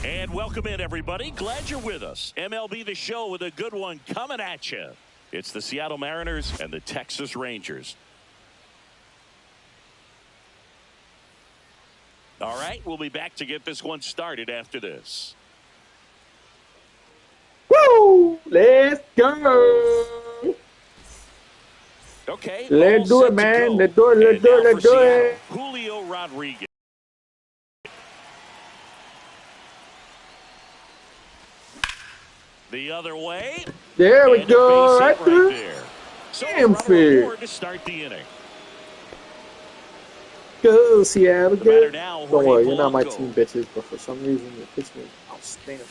And welcome in, everybody. Glad you're with us. MLB The Show with a good one coming at you. It's the Seattle Mariners and the Texas Rangers. All right, we'll be back to get this one started after this. Woo! Let's go! Okay, let's do it, man. Let's do it, let's do it, let's do it. Julio Rodriguez. The other way. There we go. Right through. There. So Damn fair. To start the inning. Go, Seattle. Go. Don't worry, you're not my team, bitches, but for some reason, your pitching is outstanding.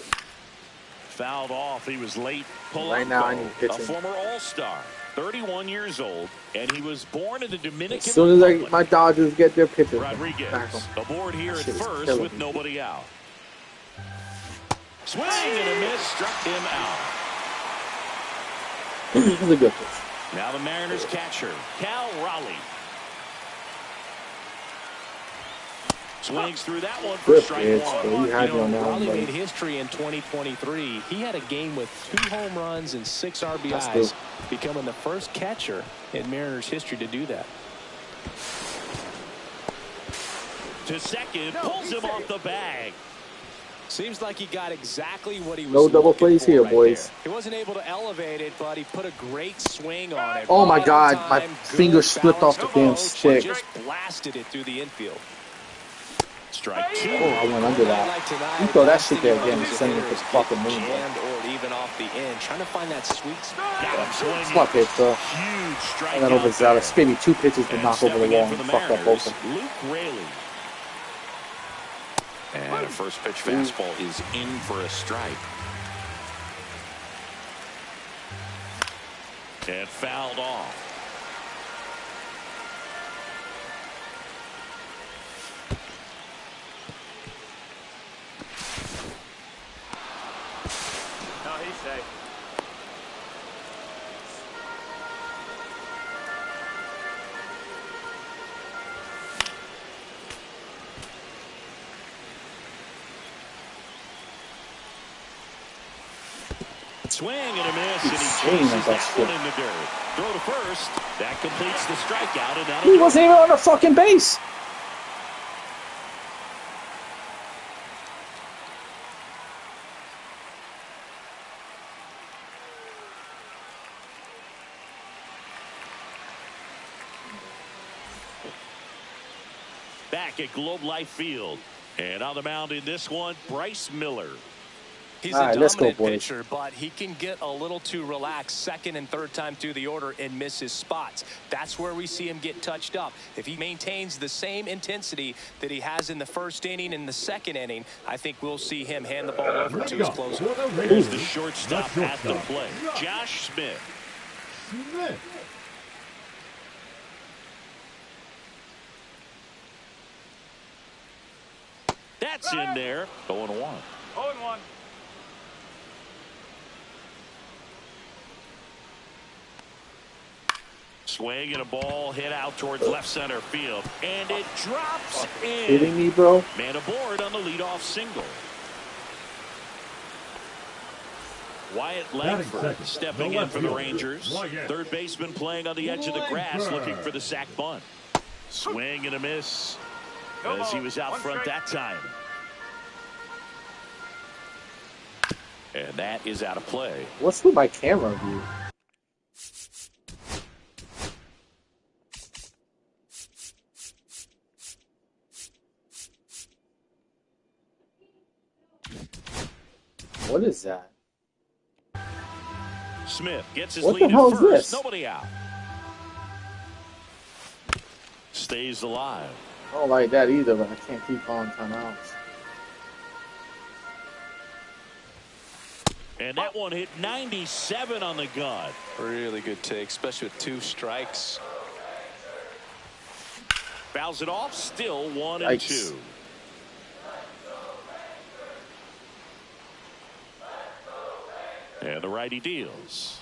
Fouled off. He was late. Polanco, right now, I need pitching. A former All-Star, 31 years old, and he was born in the Dominican As soon as my Dodgers get their pitchers, Rodriguez aboard here at first with nobody out. Swing and a miss, struck him out. That's a good pitch. Now the Mariners catcher, Cal Raleigh. Swings through that one for strike one. Raleigh made history in 2023. He had a game with 2 home runs and 6 RBIs, becoming the first catcher in Mariners history to do that. To second, pulls him off the bag. Seems like he got exactly what he was No double plays here, right boys. There. He wasn't able to elevate it, but he put a great swing on it. Oh my God, my finger slipped off the damn stick. Just blasted it through the infield. Strike 2. Oh, I went under that. You throw that shit there again and send it to the fucking moon. Or even off the end, trying to find that sweet spot. Smart pitch, bro. And then over Zallis. Maybe 2 pitches to knock over the wall and fuck up both of them. Luke Raley. And a first pitch fastball is in for a strike. And fouled off. No, he's safe. Swing and a miss, and he chases that one in the dirt. Throw to first. That completes the strikeout, and he wasn't even on the fucking base. Back at Globe Life Field, and on the mound in this one, Bryce Miller. He's a dominant pitcher, but he can get a little too relaxed second and third time through the order and miss his spots. That's where we see him get touched up. If he maintains the same intensity that he has in the first inning and the second inning, I think we'll see him hand the ball over to his closer. Here's the shortstop at the plate, Josh Smith. That's in there. 0-1. 0-1. Swing and a ball hit out towards left center field, and it drops in. Kidding me, bro? Man aboard on the leadoff single. Wyatt Langford stepping in for the Rangers. Third baseman playing on the edge of the grass, looking for the sac bunt. Swing and a miss as he was out front that time. And that is out of play. What's with my camera view? What is that? Smith gets his what lead the hell at is first. this? Nobody out. Stays alive. I don't like that either, but I can't keep calling timeouts. And that one hit 97 on the gun. Really good take, especially with 2 strikes. Fouls it off, still 1-2. And the righty deals.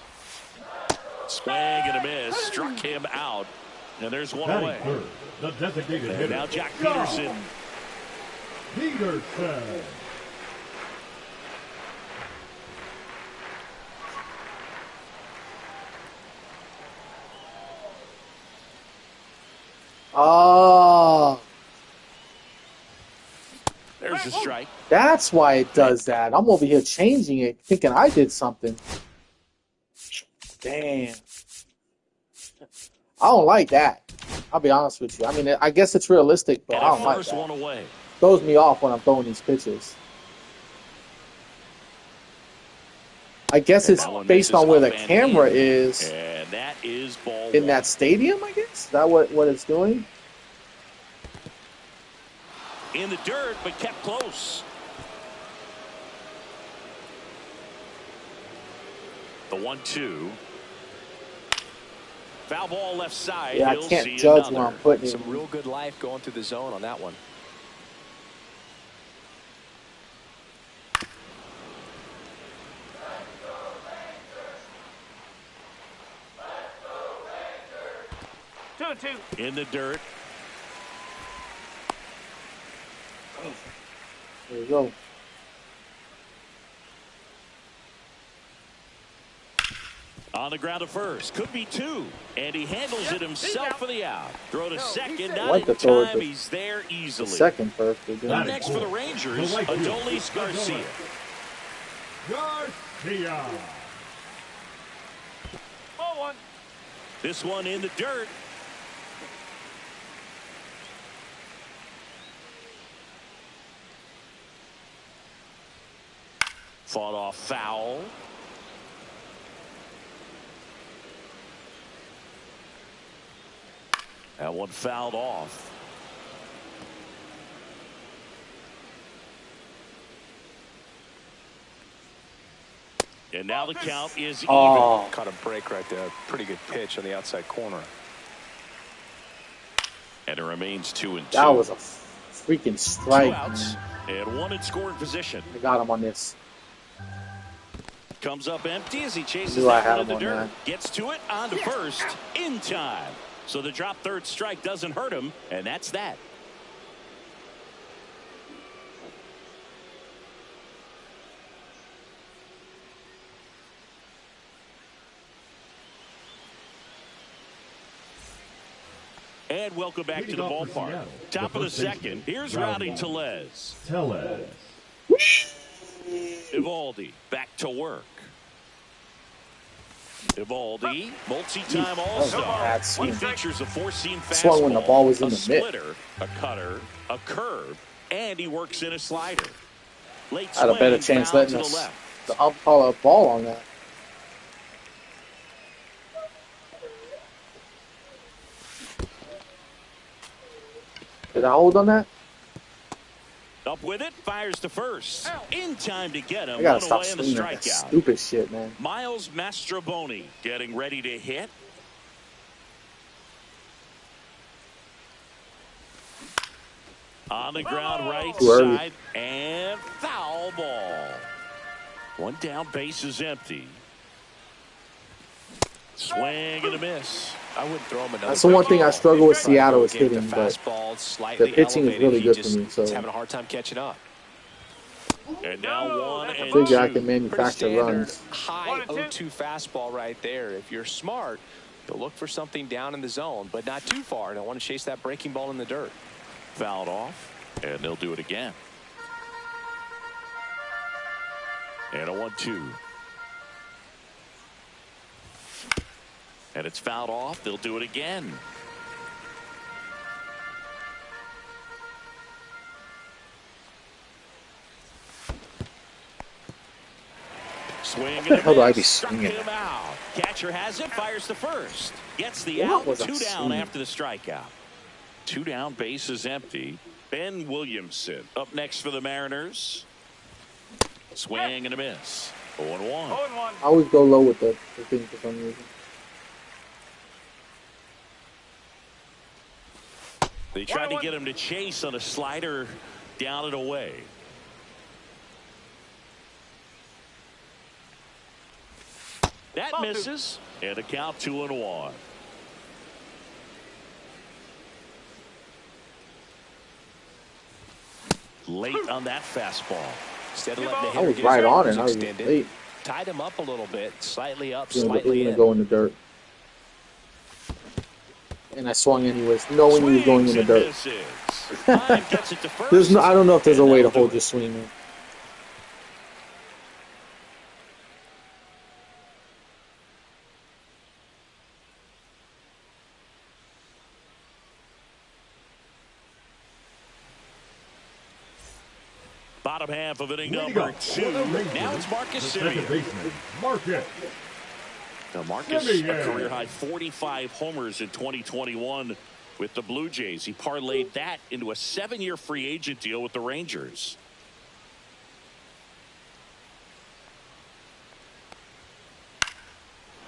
Swing and a miss. Struck him out. And there's one away. The designated and hitter. now Jack Peterson. Peterson. Oh. There's a strike. That's why it does that. I'm over here changing it, thinking I did something. Damn. I don't like that. I'll be honest with you. I mean, I guess it's realistic, but I don't like that. One away. Throws me off when I'm throwing these pitches. I guess it's based on where the camera is. And that is ball in that stadium, I guess? Is that what it's doing? In the dirt, but kept close. The 1-2. Foul ball left side. Yeah, I can't judge where I'm putting it. Some real good life going through the zone on that one. In the dirt. There you go. On the ground to first. Could be 2. And he handles it himself for the out. Throw to second. Not in time. He's there easily. Second first. Up next for the Rangers, Adolis Garcia. Garcia. Ball 1. This one in the dirt. Fought off foul. That one fouled off. And now the count is even. Caught a break right there. Pretty good pitch on the outside corner. And it remains 2-2. That was a freaking strike. 2 outs and 1 in scoring position. I got him on this. Comes up empty as he chases that one in the dirt. Gets to it, on to first, in time. So the drop third strike doesn't hurt him, and that's that. And welcome back to the ballpark. Top of the second. Here's Rowdy Tellez. Eovaldi back to work. Eovaldi, multi-time all-star. He features a 4-seam fastball, when the ball was in a the splitter, a cutter, a curve, and he works in a slider. Late I had a better chance letting us. I'll call a ball on that. Did I hold on that? Up with it, fires to first. In time to get him. I gotta stop swinging at that stupid shit, man. Miles Mastrobuoni getting ready to hit. On the ground right side, and foul ball. One down, base is empty. Swing and a miss. I wouldn't throw him another. That's the one thing I struggle with Seattle is hitting, but the the pitching is really good for me. So he's having a hard time catching up. And now 1 and 2. Figure I can manufacture runs. High 0-2 fastball right there. If you're smart, you'll look for something down in the zone, but not too far. Don't want to chase that breaking ball in the dirt. Fouled off, and they'll do it again. And a 1-2. And it's fouled off. They'll do it again. Swing and How do I be struck swinging? him out. Catcher has it, fires to first. Gets the out, 2 down after the strikeout. 2 down, base is empty. Ben Williamson up next for the Mariners. Swing and a miss. 0-1. I always go low with the thing for some reason. They tried to get him to chase on a slider down and away. That misses, and a count 2-1. Late on that fastball. Instead of letting the I hitter was get right his on it. arms I was extended, late. tied him up a little bit, slightly up, It was slightly gonna in. go in the dirt. And I swung anyways, knowing he was going in the dirt. There's no, I don't know if there's a way to hold your swing in. Bottom half of inning number 2. Now it's Marcus Semien. Now Marcus, a career-high 45 homers in 2021 with the Blue Jays. He parlayed that into a 7-year free agent deal with the Rangers.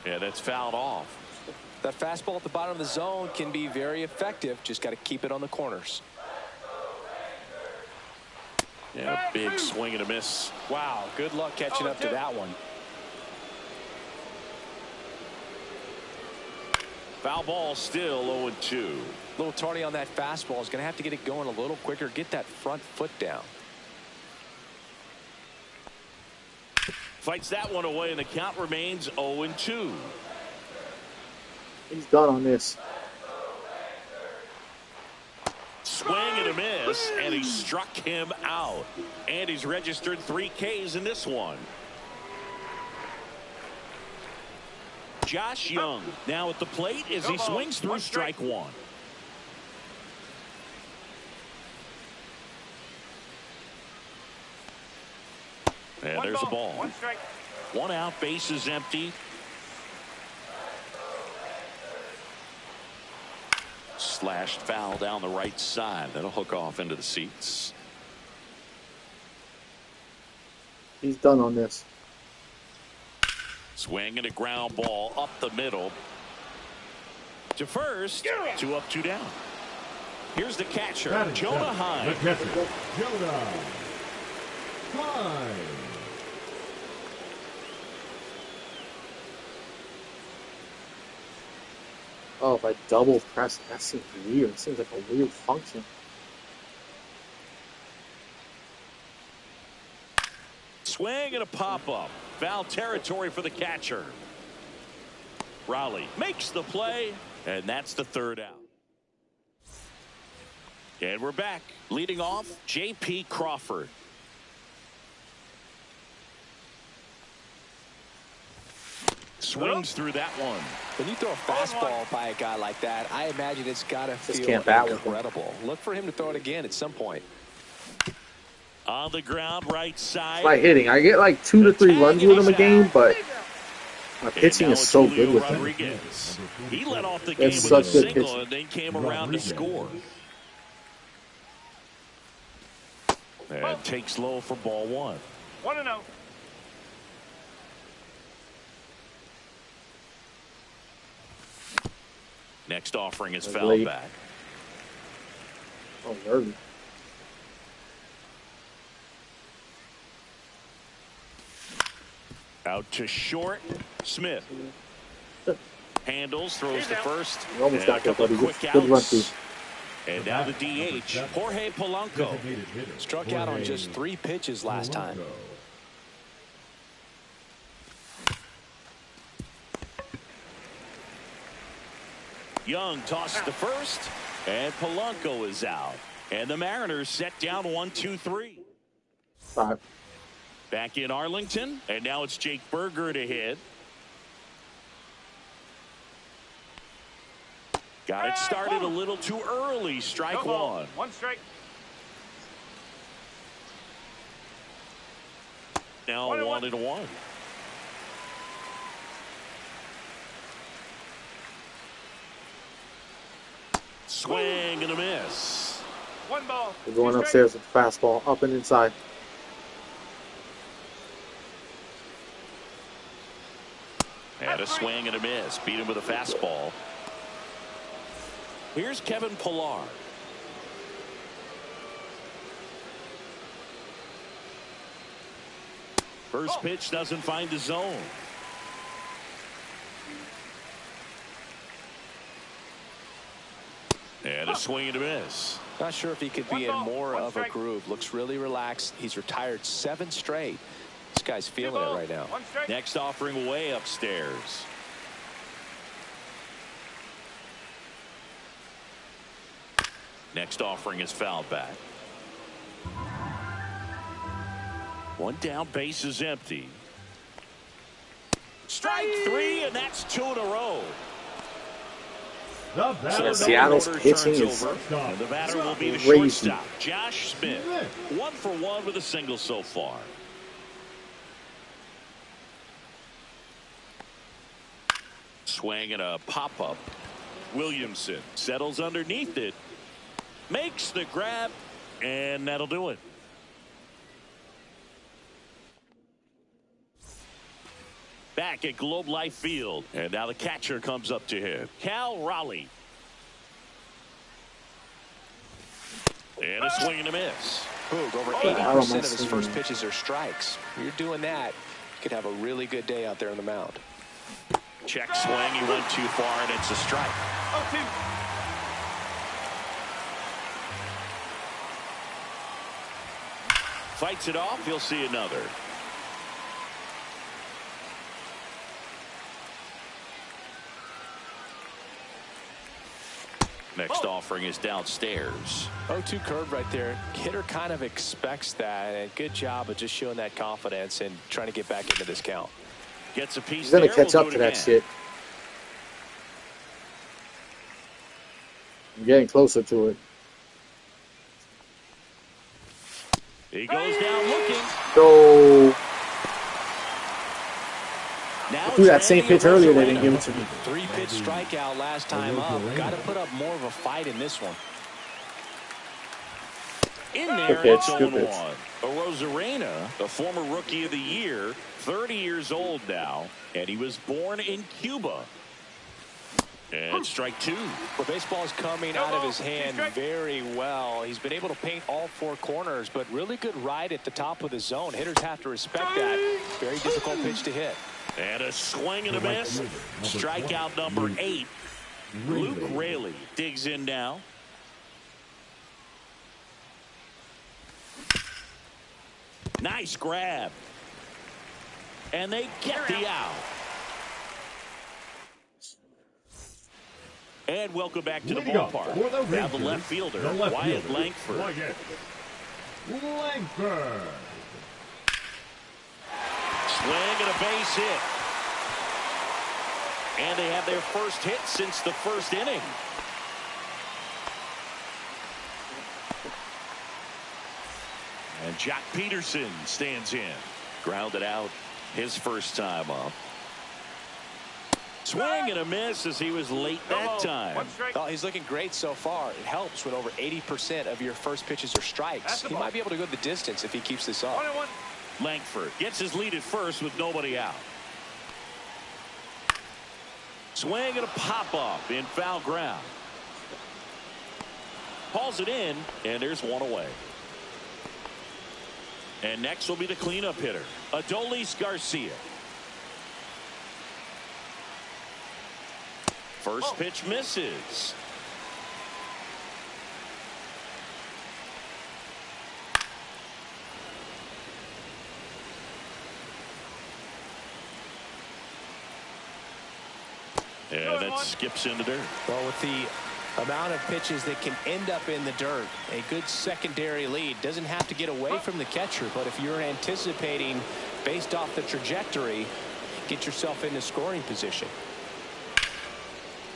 Yeah, that's fouled off. That fastball at the bottom of the zone can be very effective. Just got to keep it on the corners. Yeah, big swing and a miss. Wow, good luck catching up to that one. Foul ball still 0-2. A little tardy on that fastball. Is going to have to get it going a little quicker. Get that front foot down. Fights that one away, and the count remains 0-2. He's done on this. Swing and a miss, and he struck him out. And he's registered 3 Ks in this one. Josh Young now at the plate as he swings through strike 1. And there's the ball. 1 out, base is empty. Slashed foul down the right side. That'll hook off into the seats. He's done on this. Swing and a ground ball up the middle. To first. 2 up, 2 down. Here's the catcher, Jonah Heim. Jonah Heim. Oh, if I double press, that seems weird. It seems like a weird function. Swing and a pop-up. Foul territory for the catcher. Rowley makes the play, and that's the 3rd out. And we're back. Leading off, J.P. Crawford. Swings through that one. When you throw a fastball by a guy like that, I imagine it's got to feel incredible. Look for him to throw it again at some point. On the ground, right side. By hitting, I get like 2 to 3 runs with him a game, but my pitching is so good with him. He led off the game It's with such a good single pitching. and then came around to score. And takes low for ball 1. 1-0. Next offering is That's fouled late. back. Oh, nervy. Out to short. Smith handles, throws to first. You almost and a got that, couple buddy. of quick Good run outs. through. And now the DH, Jorge Polanco. Struck out on just 3 pitches last time. Young tosses the first, and Polanco is out. And the Mariners set down 1-2-3. 5. Back in Arlington, and now it's Jake Burger to hit. Got it started a little too early. Strike one. 1 strike. Now 1-1. Swing and a miss. 1 ball. We're going upstairs with the fastball, up and inside. And a swing and a miss. Beat him with a fastball. Here's Kevin Pillar. First pitch doesn't find the zone. And a swing and a miss. Not sure if he could be in more of a groove. Looks really relaxed. He's retired 7 straight. This guy's feeling it right now. Next offering way upstairs. Next offering is fouled back. 1 down, base is empty. Strike 3, and that's 2 in a row. So Seattle's pitching is and the batter will be the crazy. shortstop, Josh Smith. 1 for 1 with a single so far. Swing and a pop-up. Williamson settles underneath it. Makes the grab, and that'll do it. Back at Globe Life Field, and now the catcher comes up to him, Cal Raleigh. And a swing and a miss. Boog, over 80% of his first pitches are strikes. You're doing that, you could have a really good day out there on the mound. Check swing, he went too far, and it's a strike. 0-2. Fights it off, he'll see another. Next offering is downstairs. 0-2 curve right there. Hitter kind of expects that, and good job of just showing that confidence and trying to get back into this count. Gets a piece. He's gonna catch up to that shit. I'm getting closer to it. He goes down looking. So Now threw that same pitch earlier, they didn't give it to me. 3-pitch strikeout last time up. Got to put up more of a fight in this one. In there, Good it's pitch, good 0-1. Arozarena, the former Rookie of the Year, 30 years old now, and he was born in Cuba. And strike 2. Well, baseball is coming out of his hand very well. He's been able to paint all 4 corners, but really good ride at the top of the zone. Hitters have to respect that. Very difficult pitch to hit. And a swing and a miss. Strikeout number 8. Luke Raley digs in now. Nice grab. And they get the out. And welcome back to the ballpark. Now the left fielder, Wyatt Langford. Swing and a base hit. And they have their first hit since the first inning. And Jock Peterson stands in. Grounded out his first time up. Swing and a miss as he was late that time. Oh, he's looking great so far. It helps when over 80% of your first pitches are strikes. He might be able to go the distance if he keeps this up. Langford gets his lead at first with nobody out. Swing and a pop-up in foul ground. Hauls it in, and there's one away. And next will be the cleanup hitter, Adolis Garcia. First pitch misses. And that skips into dirt. Well, with the amount of pitches that can end up in the dirt, a good secondary lead doesn't have to get away from the catcher, but if you're anticipating based off the trajectory, get yourself into scoring position.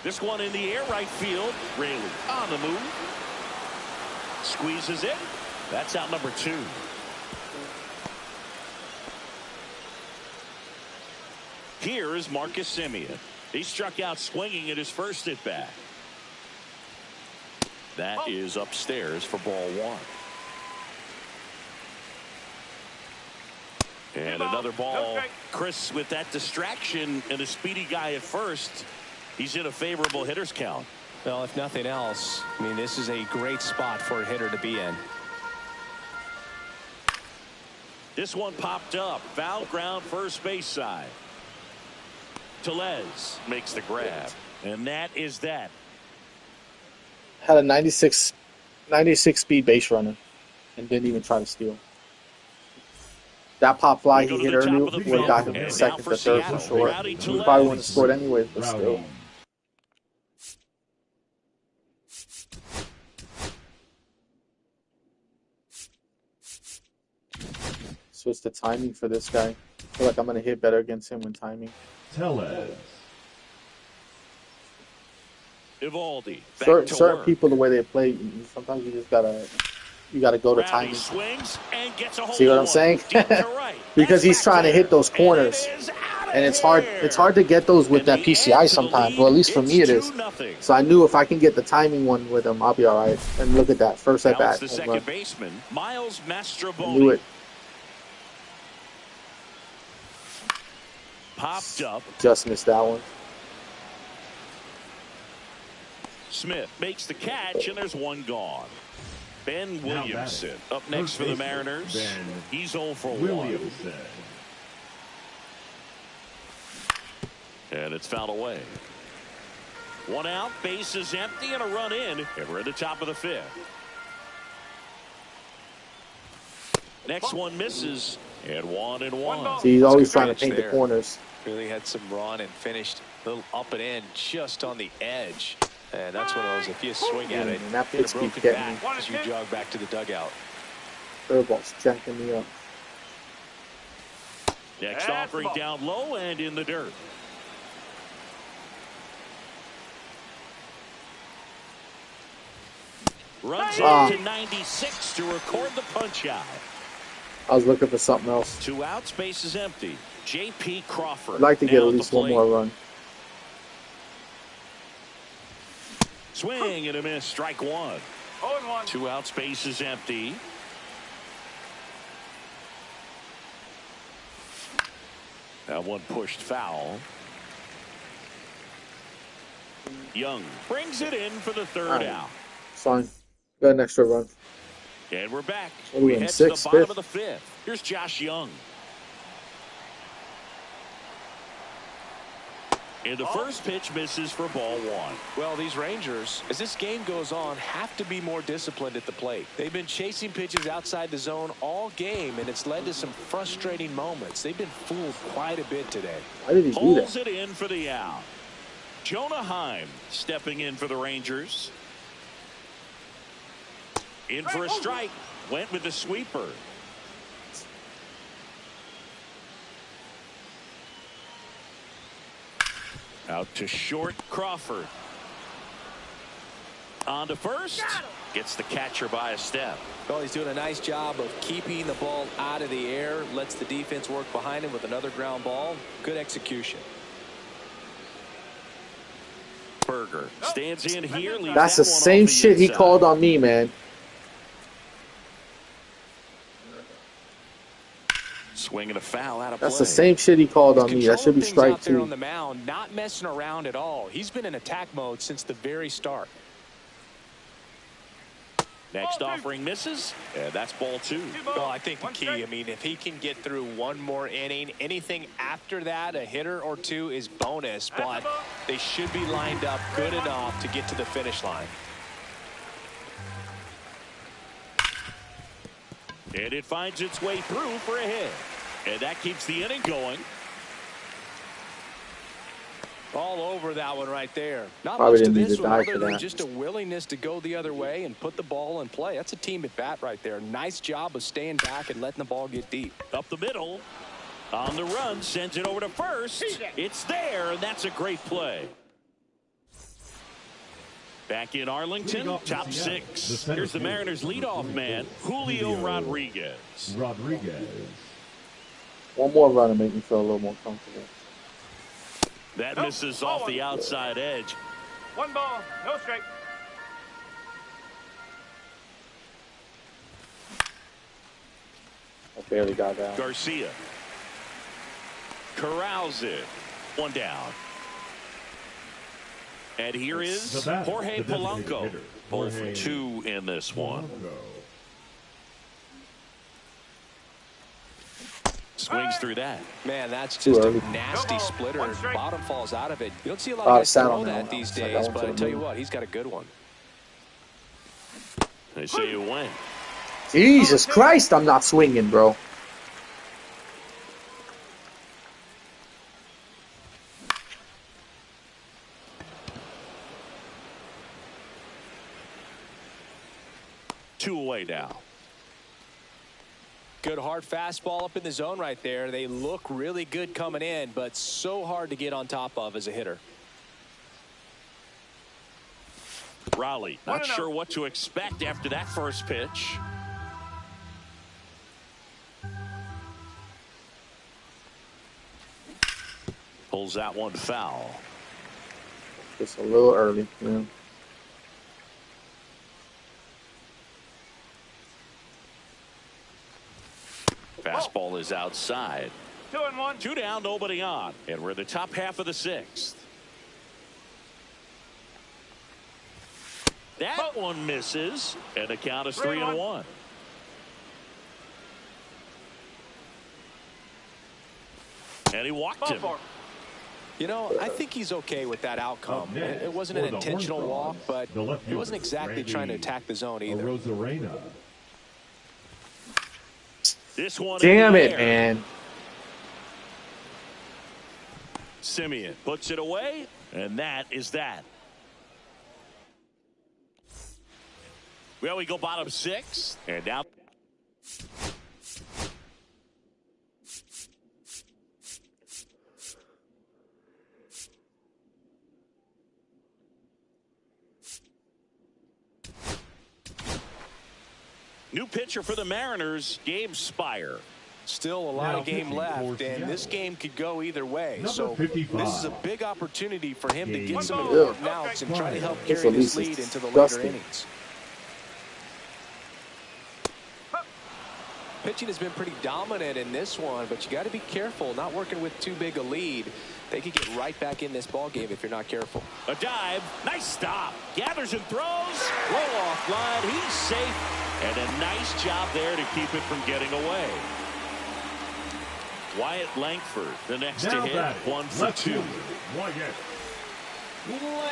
This one in the air, right field. Raley on the move. Squeezes it. That's out number 2. Here is Marcus Semien. He struck out swinging at his first at bat. That is upstairs for ball 1. And another ball. Chris, with that distraction and a speedy guy at first, he's in a favorable hitter's count. Well, if nothing else, I mean, this is a great spot for a hitter to be in. This one popped up. Foul ground, first base side. Tellez makes the grab. And that is that. Had a 96 speed base runner and didn't even try to steal. That pop fly he hit earlier would have got him in second or third for sure. He probably wouldn't have scored anyways, but still. Switch the timing for this guy. I feel like I'm going to hit better against him when timing. Tellez. Evaldi. Certain people, the way they play, sometimes you just gotta go to timing. See what I'm saying? Because he's trying to hit those corners, and it's hard. It's hard to get those with that PCI sometimes. Well, at least for me it is. So I knew if I can get the timing one with him, I'll be all right. And look at that first at bat. The second baseman, Miles Mastrobuoni. I knew it. Popped up. Just missed that one. Smith makes the catch, and there's one gone. Ben Williamson up next for the Mariners. He's 0 for 1. And it's fouled away. 1 out, base is empty, and a run in. And we're at the top of the 5th. Next one misses, and 1-1. See, he's always trying to paint the corners. Really had some run and finished a little up and in just on the edge. And that's one of those, if you swing at it, that get a broken getting back as you jog back to the dugout. Curveball's jacking me up. Next offering down low and in the dirt. Runs up to 96 to record the punch out. I was looking for something else. 2 outs, base is empty. J.P. Crawford. I'd like to get at least one more run. Swing and a miss, strike 1. 0-1. 2 outs, base is empty. That one pushed foul. Young brings it in for the 3rd out. Fine. Got an extra run. And we're back. What are we in, head to the 6th, bottom 5th? of the 5th. Here's Josh Young. And the first pitch misses for ball 1. Well, these Rangers, as this game goes on, have to be more disciplined at the plate. They've been chasing pitches outside the zone all game, and it's led to some frustrating moments. They've been fooled quite a bit today. Why did he do Pulls that? it in for the out. Jonah Heim stepping in for the Rangers. In for a strike. Went with the sweeper. Out to short, Crawford. On to first. Gets the catcher by a step. Well, he's doing a nice job of keeping the ball out of the air. Lets the defense work behind him with another ground ball. Good execution. Berger stands in here. That's the same shit he called on me, man. Swinging a foul out of play. That's the same shit he called on me. That should be strike 2. On the mound, not messing around at all. He's been in attack mode since the very start. Next offering misses, and that's ball 2. Well, I think the key, I mean, if he can get through one more inning, anything after that, a hitter or 2 is bonus, but they should be lined up good enough to get to the finish line. And it finds its way through for a hit. And that keeps the inning going. All over that one right there. Not Probably much to didn't need this to one die other for than that. just a willingness to go the other way and put the ball in play. That's a team at bat right there. Nice job of staying back and letting the ball get deep. Up the middle. On the run, sends it over to first. It's there, and that's a great play. Back in Arlington, top six. Here's the Mariners' leadoff man, Julio Rodriguez. One more run to make me feel a little more comfortable. That misses off the outside edge. One ball, no strike. I barely got down. Garcia corrals it. One down. And here is Jorge Polanco. 0 for 2 in this one. Swings through that. Man, that's just a nasty splitter. Bottom falls out of it. You don't see a lot of guys throw that these days, but I tell you what, he's got a good one. They say you win. Jesus Christ, I'm not swinging, bro. Two away now. Good hard fastball up in the zone right there. They look really good coming in, but so hard to get on top of as a hitter. Raleigh, not sure what to expect after that first pitch. Pulls that one foul. Just a little early, yeah. Fastball is outside. 2-1. 2 down, nobody on. And we're in the top half of the 6th. That one misses. And the count is 3-1. And he walked him. You know, I think he's okay with that outcome. It wasn't an intentional walk, but he wasn't exactly trying to attack the zone either. This one. Damn it, man. Simeon puts it away, and that is that. Well, we go bottom 6, and now. New pitcher for the Mariners, Gabe Spire. Still a lot of game left, and this game could go either way. So this is a big opportunity for him to get some important outs and try to help carry this lead into the later innings. Pitching has been pretty dominant in this one, but you got to be careful, not working with too big a lead. They could get right back in this ball game if you're not careful. A dive, nice stop, gathers and throws, roll off line, he's safe, and a nice job there to keep it from getting away. Wyatt Langford, the next to hit, 1 for 2.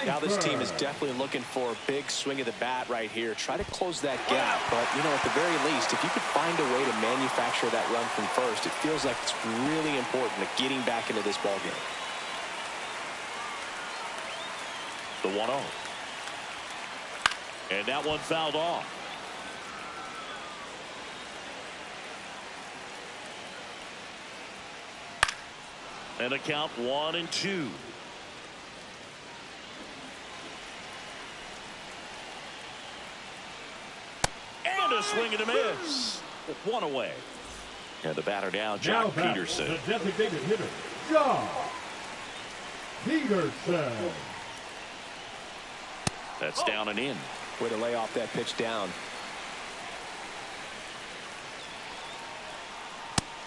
Now this team is definitely looking for a big swing of the bat right here. Try to close that gap, but, you know, at the very least, if you could find a way to manufacture that run from first, it feels like it's really important to getting back into this ball game. The 1-0. And that one fouled off. And a count 1-2. And a swing and a miss. 1 away. And the batter down, Jock Peterson. The designated hitter, Jock Peterson. That's down and in. Way to lay off that pitch down.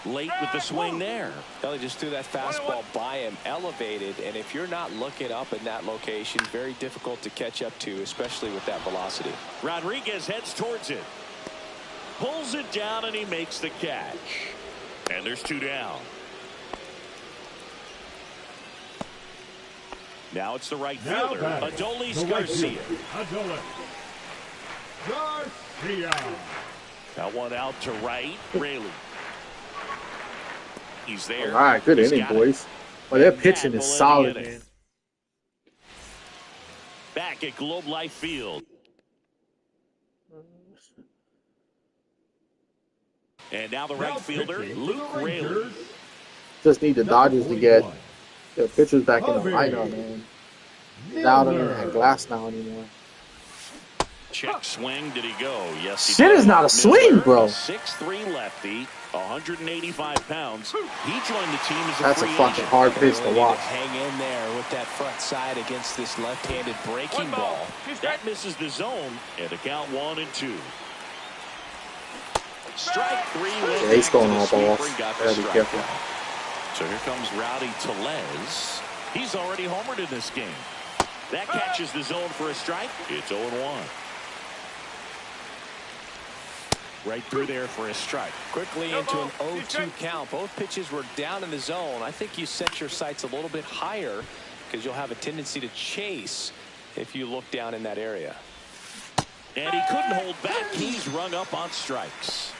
Late with the swing there. Ellie just threw that fastball by him, elevated, and if you're not looking up in that location, very difficult to catch up to, especially with that velocity. Rodriguez heads towards it. Pulls it down, and he makes the catch. And there's 2 down. Now it's the right fielder, Adolis Garcia. That one out to right, Raley. He's there. All right, good inning, boys. Well, their pitching is solid, man. Back at Globe Life Field. And now the right fielder, Luke Raley. Just need the Dodgers to get their pitchers back in the lineup, man. Now they don't have Glass now anymore. Check swing. Did he go? Yes, he Shit did. is not a swing, bro. 6'3" lefty, 185 pounds. He joined the team as a That's a free fucking agent. hard pitch to watch. Hang in there with that front side against this left-handed breaking ball. That misses the zone, and the count 1-2. Strike 3. Yeah, he's going all balls. Gotta be careful. So here comes Rowdy Tellez. He's already homered in this game. That catches the zone for a strike. It's 0-1. Right through there for a strike. Quickly into an 0-2 count. Both pitches were down in the zone. I think you set your sights a little bit higher because you'll have a tendency to chase if you look down in that area. And he couldn't hold back. He's rung up on strikes.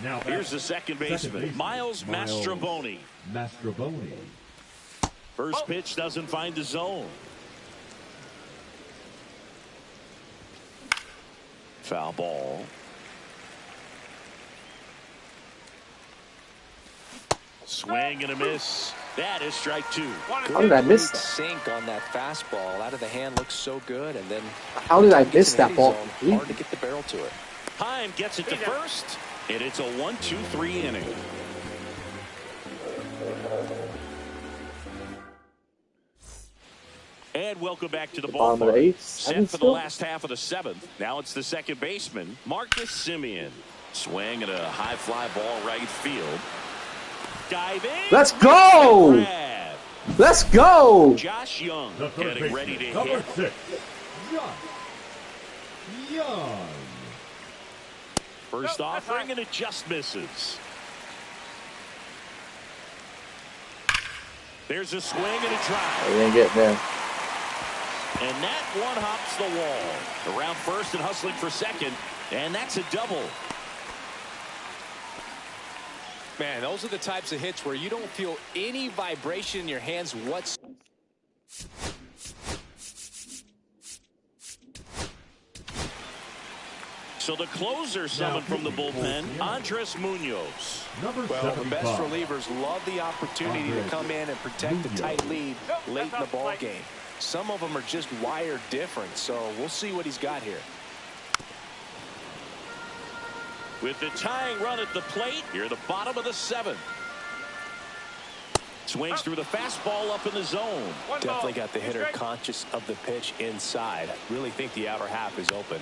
Now here's the second baseman, Miles Mastrobuoni. First pitch doesn't find the zone. Foul ball. Swing and a miss. That is strike 2. How did I miss that? Sink on that fastball. Out of the hand looks so good, and then How did I miss that ball? Hard to get the barrel to it. Heim gets it to first, and it's a 1-2-3 inning. And welcome back to the Bottom of the ballpark. eighth. Set for the last half of the 7th. Now it's the second baseman, Marcus Semien. Swing and a high fly ball right field. Diving. Let's go! Grab. Let's go! Josh Young getting ready to Number hit. 6, Josh Young. First offering, and it just misses. There's a swing and a drive. He ain't getting there. And that one hops the wall. Around first and hustling for second. And that's a double. Man, those are the types of hits where you don't feel any vibration in your hands whatsoever. So the closer summoned from the bullpen, Andres Munoz. Well, the best relievers love the opportunity to come in and protect a tight lead late in the ball game. Some of them are just wired different, so we'll see what he's got here. With the tying run at the plate, here the bottom of the 7th. Swings through the fastball up in the zone. Definitely got the hitter conscious of the pitch inside. Really think the outer half is open.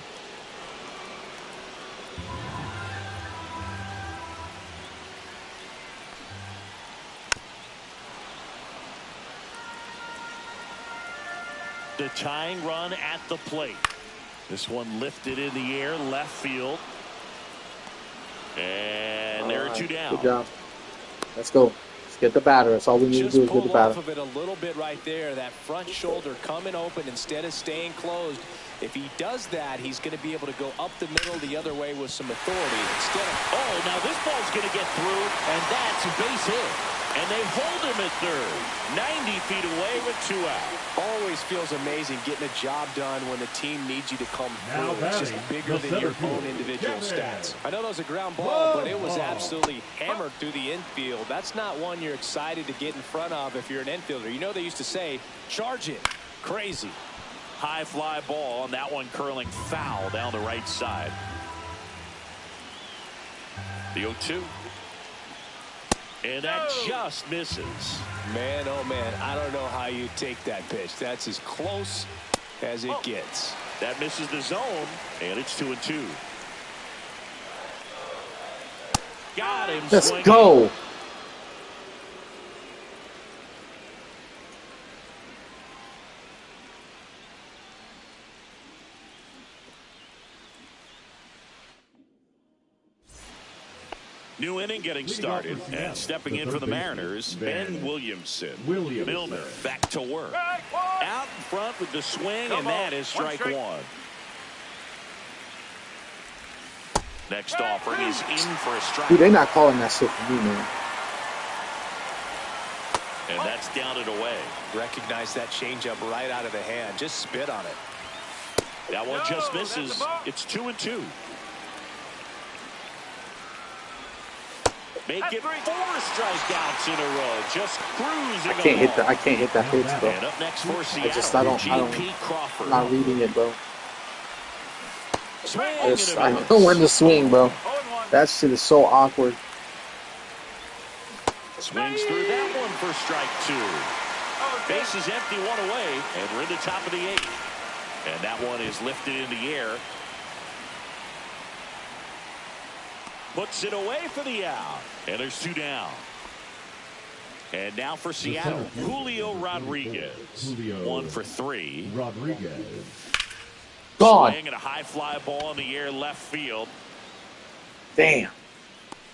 The tying run at the plate. This one lifted in the air, left field. And there are 2 down. Good job. Let's go. Let's get the batter. That's all we need to do is get the batter. Just pull off of it a little bit right there. That front shoulder coming open instead of staying closed. If he does that, he's going to be able to go up the middle the other way with some authority. Instead of, oh, now this ball's going to get through, and that's a base hit. And they hold him at third. 90 feet away with 2 out. Always feels amazing getting a job done when the team needs you to come through. It's just bigger than your own individual stats. I know that was a ground ball, but it was absolutely hammered through the infield. That's not one you're excited to get in front of if you're an infielder. You know they used to say, charge it. Crazy. High fly ball, and that one curling foul down the right side. The 0-2. And that just misses. Man, oh man, I don't know how you take that pitch. That's as close as it gets. That misses the zone, and it's 2-2. Got him. Let's swinging. go. New inning getting started, and stepping in for the Mariners, Ben Williamson. Milner back to work. Out in front with the swing, and that is strike 1. Next offering is in for a strike. Dude, they're not calling that shit for me, man. And that's down and away. Recognize that changeup right out of the hand. Just spit on it. That one just misses. It's 2-2. Make it 4 strikeouts in a row. Just cruising. I can't hit that. I can't hit that pitch, bro. And up next for Seattle, I'm not reading it, bro. I Swing. know when to swing, bro. That shit is so awkward. Swings through that one for strike 2. Base is empty, 1 away, and we're in the top of the 8th. And that one is lifted in the air. Puts it away for the out. And there's 2 down. And now for Seattle, Julio Rodriguez. 1 for 3. Rodriguez. Gone. Swing and a high fly ball in the air left field. Damn.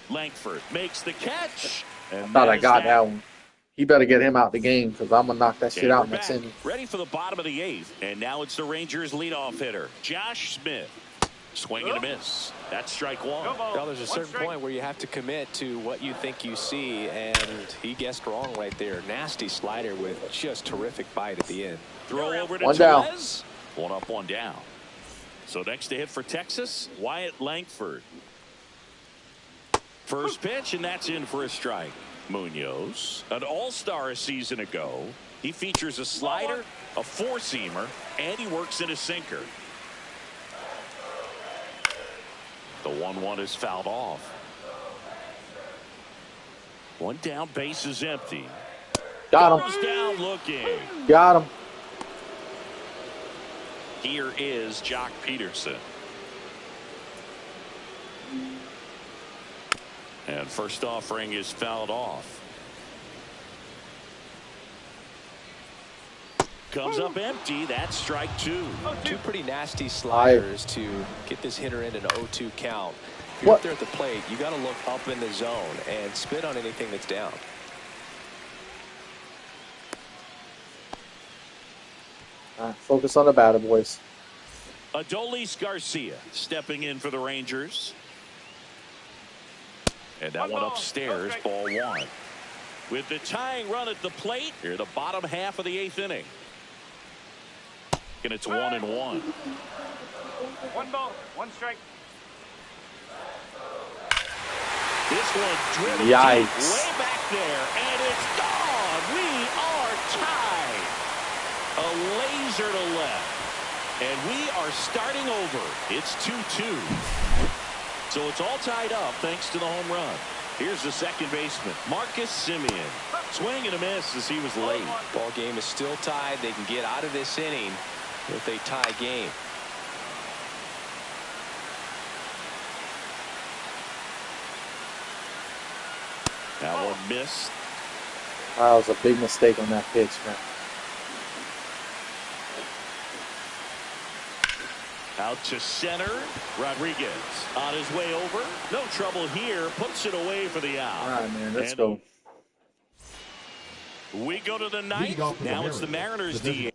Langford makes the catch. And I thought I got that one. He better get him out the game because I'm going to knock that shit out next inning. Ready for the bottom of the 8th. And now it's the Rangers leadoff hitter, Josh Smith. Swing and a miss. That's strike 1. Well, there's a certain point where you have to commit to what you think you see, and he guessed wrong right there. Nasty slider with just terrific bite at the end. Throw over to 1 down. Tellez. 1 up, 1 down. So next to hit for Texas, Wyatt Langford. First pitch, and that's in for a strike. Munoz, an all-star a season ago. He features a slider, a 4-seamer, and he works in a sinker. The 1-1 is fouled off. 1 down, base is empty. Got him. Goes down looking. Got him. Here is Jock Peterson. And first offering is fouled off. Comes up empty. That's strike 2. 2 pretty nasty sliders to get this hitter in an 0-2 count. If you're up there at the plate, you got to look up in the zone and spit on anything that's down. Focus on the batter, boys. Adolis Garcia stepping in for the Rangers. And that one upstairs, ball 1. With the tying run at the plate, here the bottom half of the 8th inning. And it's 1-1. 1 ball, 1 strike. This one driven Yikes. way back there, and it's gone. We are tied. A laser to left. And we are starting over. It's 2-2. So it's all tied up thanks to the home run. Here's the second baseman, Marcus Semien. Swing and a miss as he was late. Ball game is still tied. They can get out of this inning with a tie game. That one missed. That was a big mistake on that pitch, man. Out to center. Rodriguez on his way over. No trouble here. Puts it away for the out. All right, man. Let's go. We go to the 9th. Now it's the Mariners DH.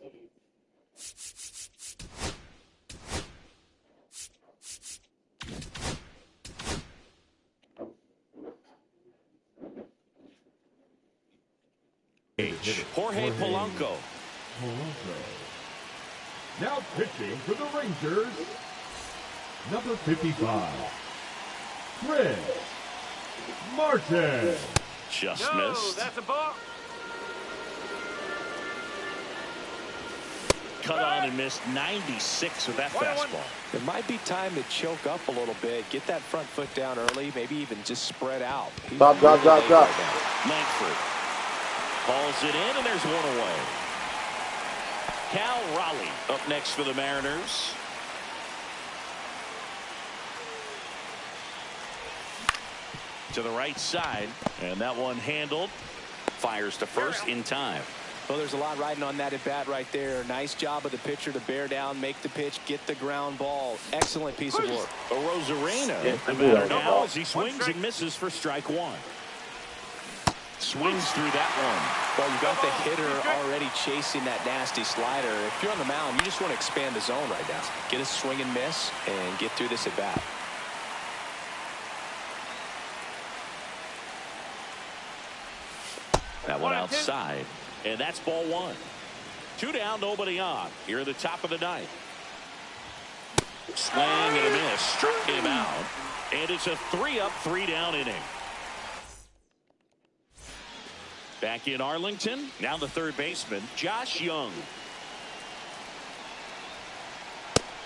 Jorge Polanco. Now pitching for the Rangers, number 55, Chris Martin. Just missed. That's a ball. Cut on and missed 96 with that fastball. It might be time to choke up a little bit, get that front foot down early, maybe even just spread out. Drop. Langford calls it in, and there's 1 away. Cal Raleigh up next for the Mariners. To the right side, and that one handled. Fires to first in time. Well, there's a lot riding on that at bat right there. Nice job of the pitcher to bear down, make the pitch, get the ground ball. Excellent piece of work. Rosarena, the batter now as he swings and misses for strike 1. Swings through that one. Well, you got the hitter already chasing that nasty slider. If you're on the mound, you just want to expand the zone right now. Get a swing and miss and get through this at bat. That one outside. And that's ball one. 2 down, nobody on. Here at the top of the ninth. Swing and a miss. Struck him out. And it's a 3-up, 3-down inning. Back in Arlington. Now the third baseman, Josh Young.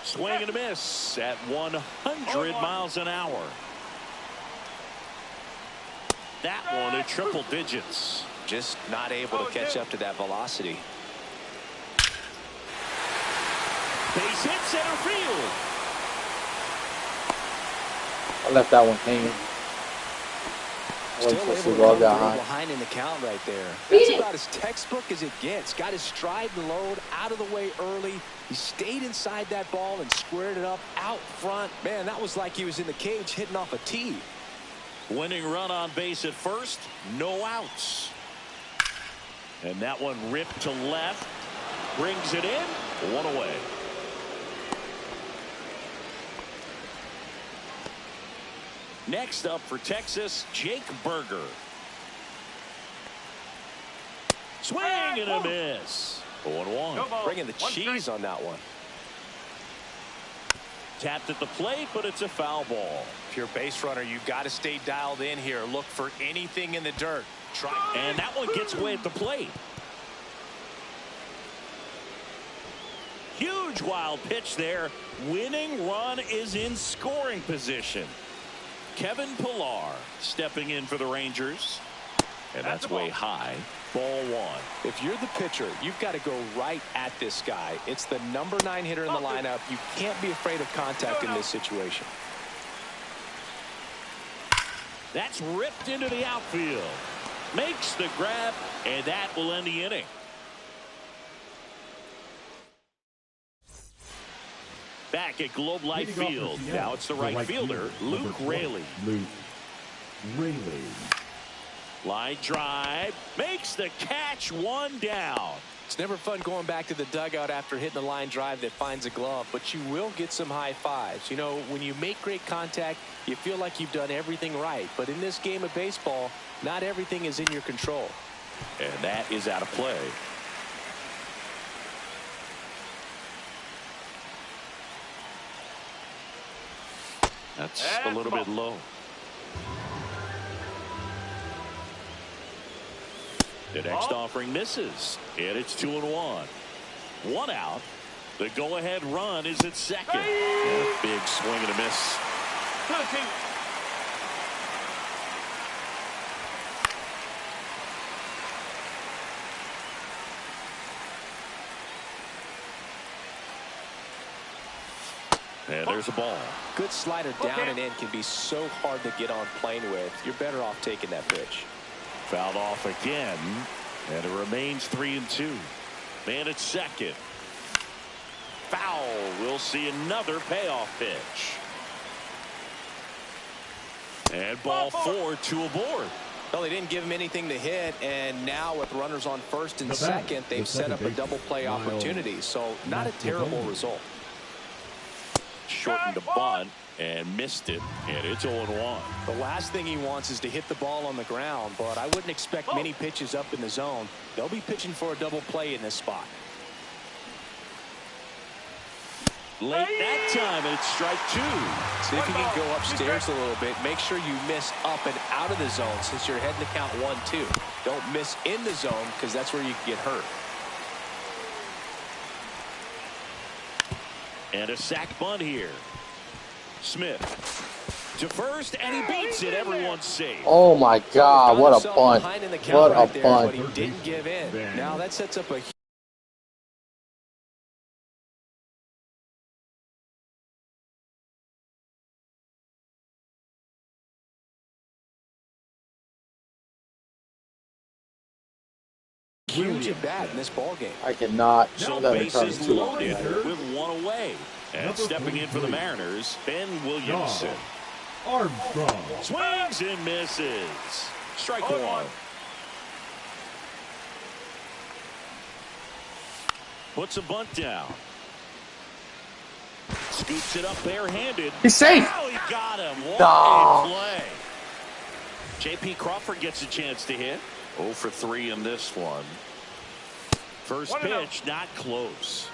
Swing and a miss at 100 miles an hour. That one at triple digits. Just not able to catch up to that velocity. Base hit center field. I left that one hanging. Still able to go behind in the count right there. That's about as textbook as it gets. Got his stride and load out of the way early. He stayed inside that ball and squared it up out front. Man, that was like he was in the cage hitting off a tee. Winning run on base at first. No outs. And that one ripped to left. Brings it in. 1 away. Next up for Texas, Jake Burger. Swing and a miss. 0-1. Bringing the cheese on that one. Tapped at the plate, but it's a foul ball. If you're a base runner, you've got to stay dialed in here. Look for anything in the dirt. And that one gets away at the plate. Huge wild pitch there. Winning run is in scoring position. Kevin Pillar stepping in for the Rangers. And that's way high. Ball one. If you're the pitcher, you've got to go right at this guy. It's the number 9 hitter in the lineup. You can't be afraid of contact in this situation. That's ripped into the outfield. Makes the grab, and that will end the inning. Back at Globe Life Field. Now it's the right fielder, Luke Raley. Luke Raley. Line drive. Makes the catch. 1 down. It's never fun going back to the dugout after hitting a line drive that finds a glove, but you will get some high fives. You know, when you make great contact, you feel like you've done everything right. But in this game of baseball, not everything is in your control. And that is out of play. That's a little bit low. The next offering misses, and it's 2-1. 1 out. The go-ahead run is at second. And a big swing and a miss. And there's a ball. Good slider down and in can be so hard to get on plane with. You're better off taking that pitch. Fouled off again, and it remains 3-2. Man at second. Foul. We'll see another payoff pitch. And ball 4, 2 aboard. Well, they didn't give him anything to hit, and now with runners on first and second, they've set up a double play opportunity. So not a terrible result. Shortened the bunt and missed it, and it's 0-1. The last thing he wants is to hit the ball on the ground, but I wouldn't expect many pitches up in the zone. They'll be pitching for a double play in this spot. Late that time, and it's strike 2. See if you can go upstairs a little bit. Make sure you miss up and out of the zone since you're heading to count 1-2. Don't miss in the zone because that's where you can get hurt. And a sac bunt here. Smith to first, and he beats it. Everyone's safe. Oh my God! What a bunt! What a bunt! But he didn't give in. Now that sets up a huge at bat in this ball game. I cannot let it turn bases loaded with 1 away. And stepping in for the Mariners, Ben Williamson. Armstrong. Swings and misses. Strike 1. Puts a bunt down. Scoops it up barehanded. He's safe. Oh, he got him. What a play. J.P. Crawford gets a chance to hit. 0 for 3 in this one. First pitch, not close.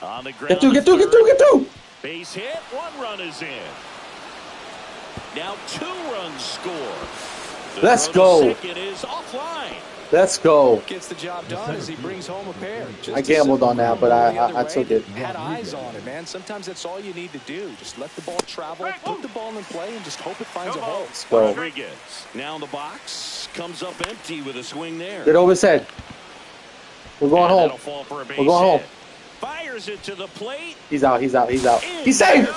On the ground. Get through. Base hit. 1 run is in. Now 2 runs score. Let's go. Second is offline. Let's go. Gets the job done as he brings home a pair. I gambled on that, but I took it. Had eyes on it, man. Sometimes that's all you need to do. Just let the ball travel, put the ball in play, and just hope it finds a hole. Let's go. Rodriguez now in the box. Comes up empty with a swing there. Get over his head. We're going home. We're going home. Fires it to the plate. He's out. He's safe.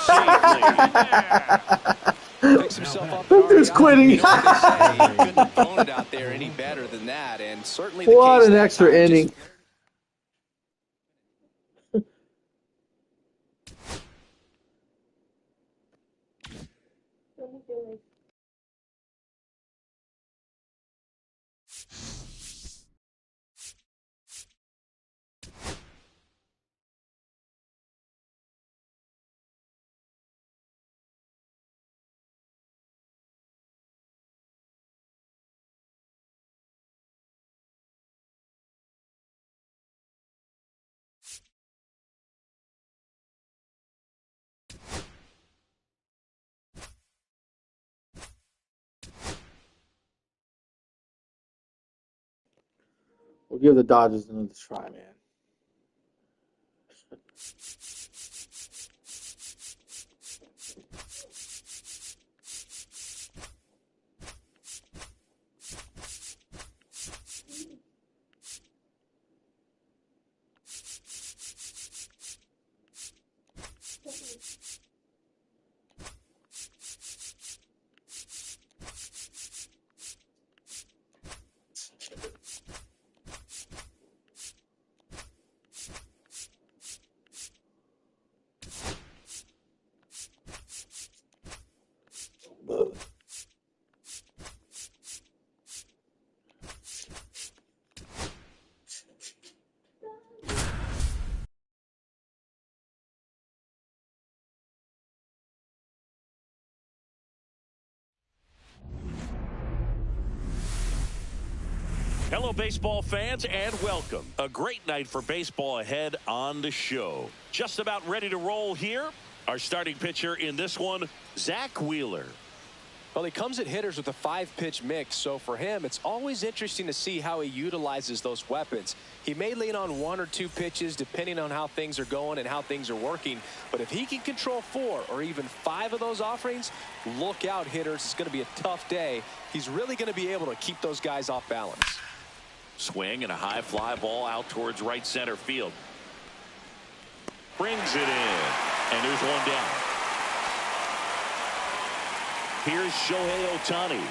Picks himself up. Dude's quitting. You know he couldn't have thrown it out there any better than that, and certainly the what case an extra inning. We'll give the Dodgers another try, man. Hello, baseball fans, and welcome. A great night for baseball ahead on the show. Just about ready to roll here. Our starting pitcher in this one, Zach Wheeler. Well, he comes at hitters with a 5-pitch mix, so for him, it's always interesting to see how he utilizes those weapons. He may lean on 1 or 2 pitches depending on how things are going and how things are working, but if he can control 4 or even 5 of those offerings, look out, hitters. It's going to be a tough day. He's really going to be able to keep those guys off balance. Swing and a high fly ball out towards right center field. Brings it in, and there's one down. Here's Shohei Ohtani.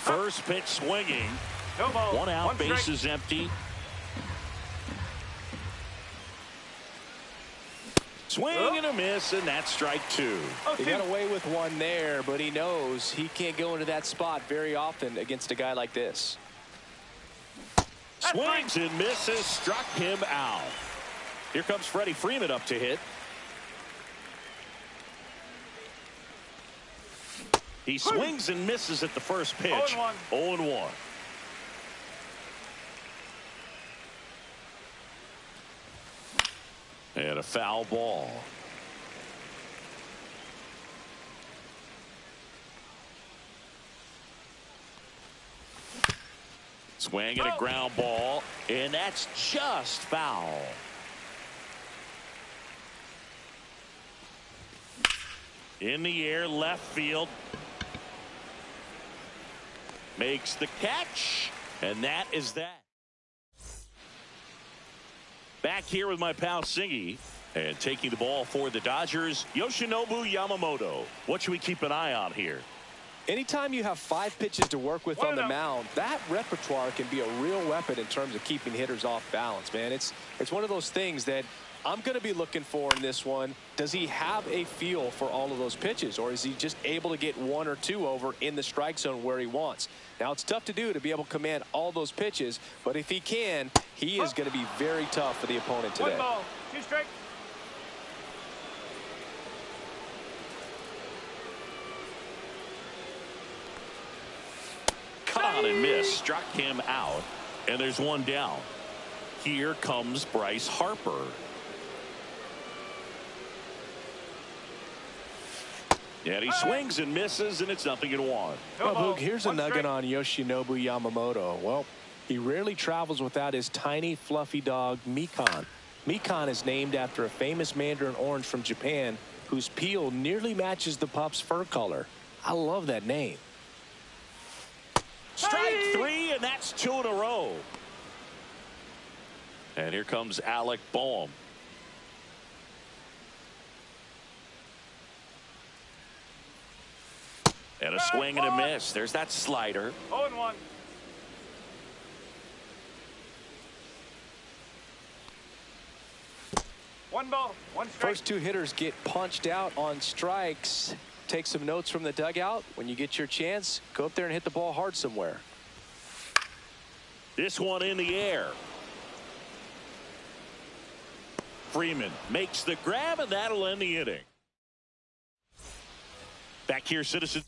First pitch swinging. No ball. 1 out, bases empty. Swing and a miss, and that's strike 2. He got away with one there, but he knows he can't go into that spot very often against a guy like this. Swings and misses, struck him out. Here comes Freddie Freeman up to hit. He swings and misses at the first pitch. 0-1. And a foul ball. Swing and a ground ball, and that's just foul. In the air, left field. Makes the catch, and that is that. Back here with my pal Singy, and taking the ball for the Dodgers, Yoshinobu Yamamoto. What should we keep an eye on here? Anytime you have 5 pitches to work with on the mound, that repertoire can be a real weapon in terms of keeping hitters off balance, man. It's one of those things that I'm going to be looking for in this one, does he have a feel for all of those pitches, or is he just able to get one or two over in the strike zone where he wants? Now, it's tough to do to be able to command all those pitches, but if he can, he is going to be very tough for the opponent today. 1 ball, 2 strikes. Caught and missed, struck him out, and there's 1 down. Here comes Bryce Harper. And he swings and misses, and it's 0-1. Well, Boog, here's a nugget on Yoshinobu Yamamoto. Well, he rarely travels without his tiny, fluffy dog, Mikan. Mikan is named after a famous mandarin orange from Japan whose peel nearly matches the pup's fur color. I love that name. Strike 3, and that's 2 in a row. And here comes Alec Boehm. And a swing and a miss. There's that slider. 0-1. One ball, 1 strike. First 2 hitters get punched out on strikes. Take some notes from the dugout. When you get your chance, go up there and hit the ball hard somewhere. This one in the air. Freeman makes the grab, and that'll end the inning. Back here, Citizen.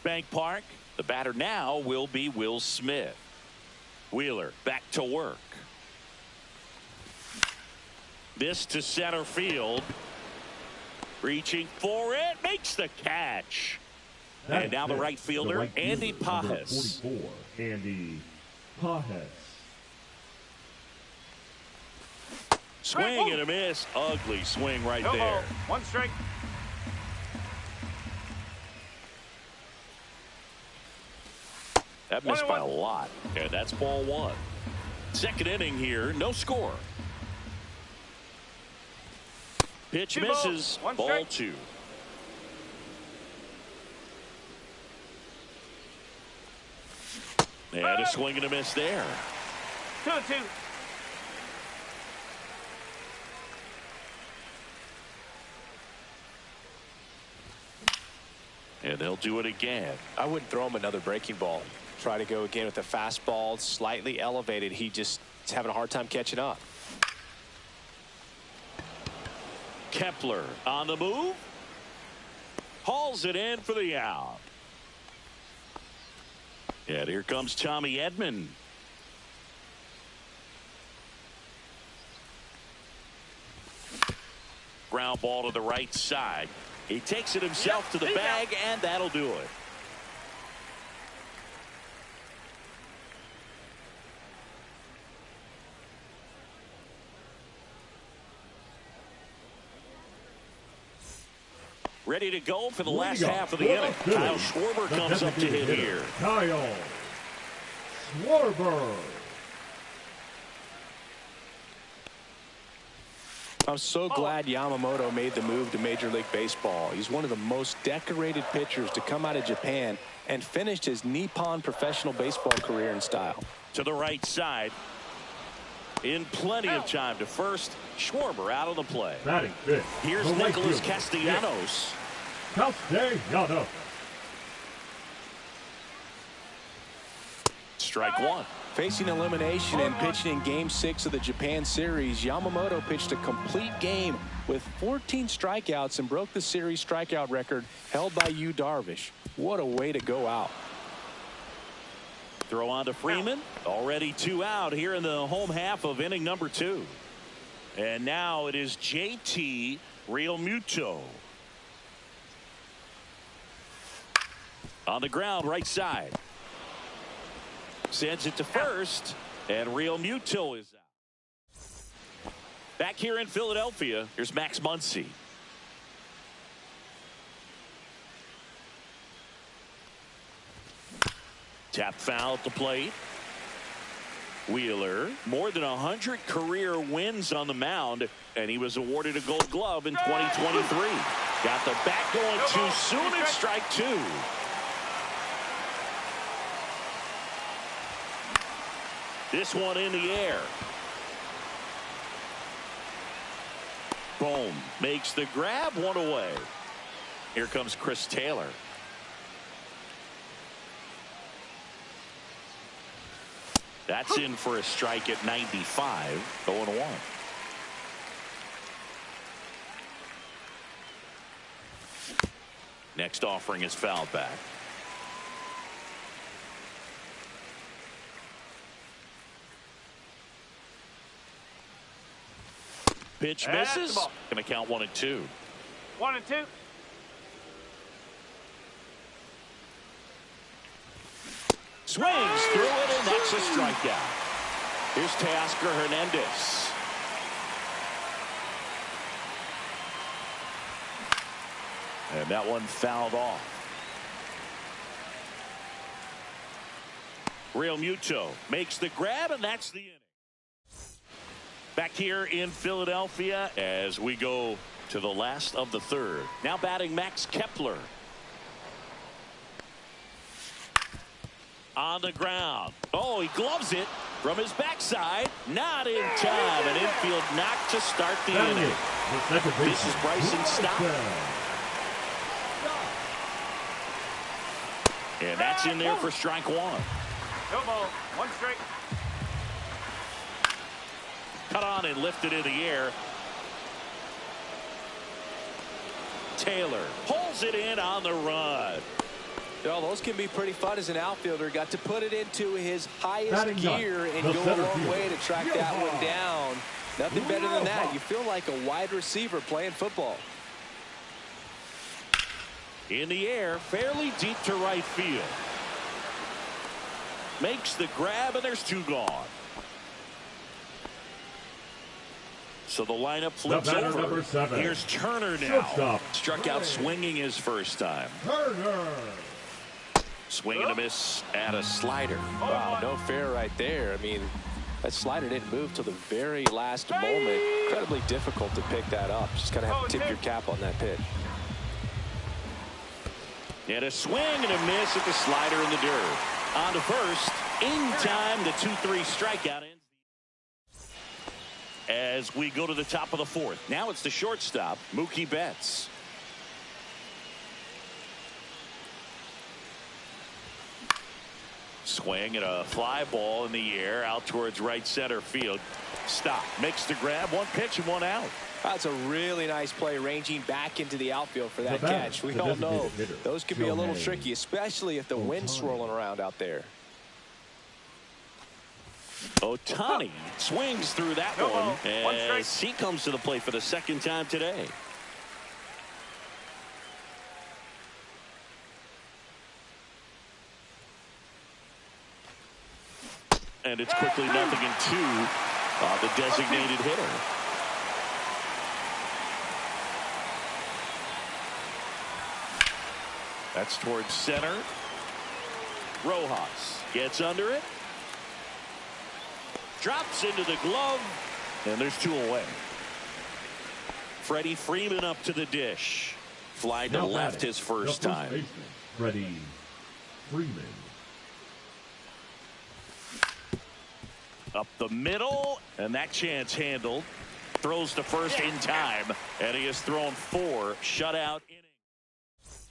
Bank Park. The batter now will be Will Smith. Wheeler back to work. This to center field. Reaching for it. Makes the catch. And now the right fielder, Andy Pages. 44, Andy Pages. Swing and a miss. Ugly swing right there. 1 strike. That missed by a lot. And that's ball 1. Second inning here. No score. Pitch misses. Ball 2. And a swing and a miss there. 2-2. And they'll do it again. I wouldn't throw him another breaking ball. Try to go again with the fastball, slightly elevated. He just is having a hard time catching up. Kepler on the move. Hauls it in for the out. And here comes Tommy Edman. Ground ball to the right side. He takes it himself to the bag, and that'll do it. Ready to go for the last half of the inning. Kyle Schwarber comes up to hit here. Kyle Schwarber. I'm so glad Yamamoto made the move to Major League Baseball. He's one of the most decorated pitchers to come out of Japan and finished his Nippon professional baseball career in style. To the right side. In plenty of time to first. Schwarber out of the play. Batting fifth. Here's Nicholas Castellanos. Castellanos. Strike 1. Facing elimination and pitching in Game 6 of the Japan Series, Yamamoto pitched a complete game with 14 strikeouts and broke the series strikeout record held by Yu Darvish. What a way to go out. Throw on to Freeman. Already 2 out here in the home half of inning number 2. And now it is JT Realmuto. On the ground, right side. Sends it to first, and Realmuto is out. Back here in Philadelphia, here's Max Muncy. Tap foul at the plate. Wheeler, more than 100 career wins on the mound, and he was awarded a Gold Glove in 2023. Got the bat going too soon at strike two. This one in the air. Boom. Makes the grab, one away. Here comes Chris Taylor. That's in for a strike at 95. 0-1. Next offering is fouled back. Pitch misses. Going to count 1-2. 1-2. Swings through it, and that's a strikeout. Here's Teoscar Hernandez. And that one fouled off. Real Muto makes the grab, and that's the inning. Back here in Philadelphia as we go to the last of the third. Now batting Max Kepler. On the ground. Oh, he gloves it from his backside. Not in time. An infield knock to start the inning. This is Bryson Stott. And that's in there for strike one. No ball. One strike. Cut on and lifted in the air. Taylor pulls it in on the run. Well, those can be pretty fun as an outfielder. Got to put it into his highest gear and go a long way to track that one down. Nothing better than that. You feel like a wide receiver playing football. In the air, fairly deep to right field. Makes the grab, and there's two gone. So the lineup flips over. Number 7. Here's Turner now. Struck out swinging his first time. Turner. Swing and a miss at a slider. Wow, no fair right there. I mean, that slider didn't move till the very last moment. Incredibly difficult to pick that up. Just kind of have to tip your cap on that pitch. And a swing and a miss at the slider in the dirt. On to first. In time, the 2-3 strikeout ends. As we go to the top of the fourth. Now it's the shortstop, Mookie Betts. Swing and a fly ball in the air out towards right center field. Stop. Makes the grab. One pitch and one out. That's a really nice play, ranging back into the outfield for that catch. We all know those can be a little tricky, especially if the wind's swirling around out there. Ohtani swings through that one as he comes to the plate for the second time today. And it's quickly 0-2. The designated hitter. That's towards center. Rojas gets under it. Drops into the glove. And there's two away. Freddie Freeman up to the dish. Fly to left his first time. Freddie Freeman. Up the middle, and that chance handled. Throws to first in time, and he has thrown 4 shutout innings.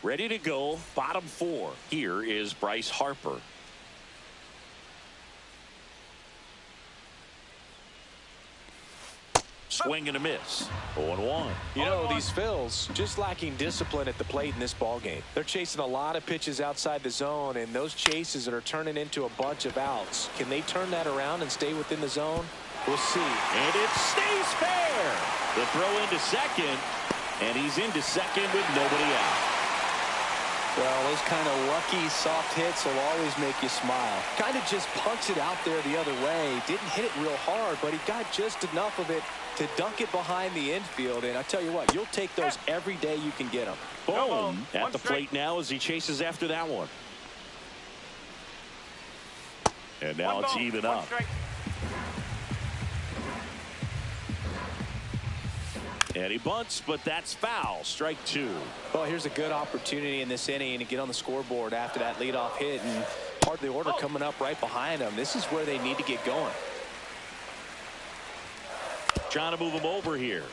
Ready to go, bottom 4. Here is Bryce Harper. Swing and a miss. 0-1. You know, these Phils just lacking discipline at the plate in this ballgame. They're chasing a lot of pitches outside the zone, and those chases that are turning into a bunch of outs. Can they turn that around and stay within the zone? We'll see. And it stays fair. The throw into second, and he's into second with nobody out. Well, those kind of lucky soft hits will always make you smile. Kind of just punched it out there the other way. Didn't hit it real hard, but he got just enough of it to dunk it behind the infield. And I tell you what, you'll take those every day you can get them. Boom. At the plate now as he chases after that one. And now it's even up. And he bunts, but that's foul. Strike two. Well, here's a good opportunity in this inning to get on the scoreboard after that leadoff hit, and part of the order coming up right behind them. This is where they need to get going. Trying to move him over here.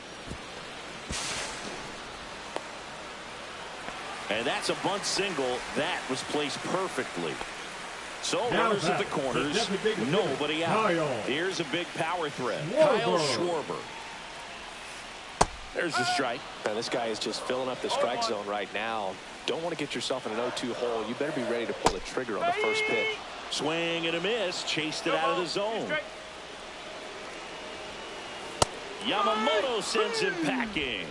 And that's a bunt single. That was placed perfectly. So runners at the corners, nobody out. Here's a big power threat. Kyle Schwarber. There's the strike. Now, this guy is just filling up the strike zone right now. Don't want to get yourself in an 0-2 hole. You better be ready to pull the trigger on the first pitch. Swing and a miss. Chased it out of the zone. Yamamoto sends him packing.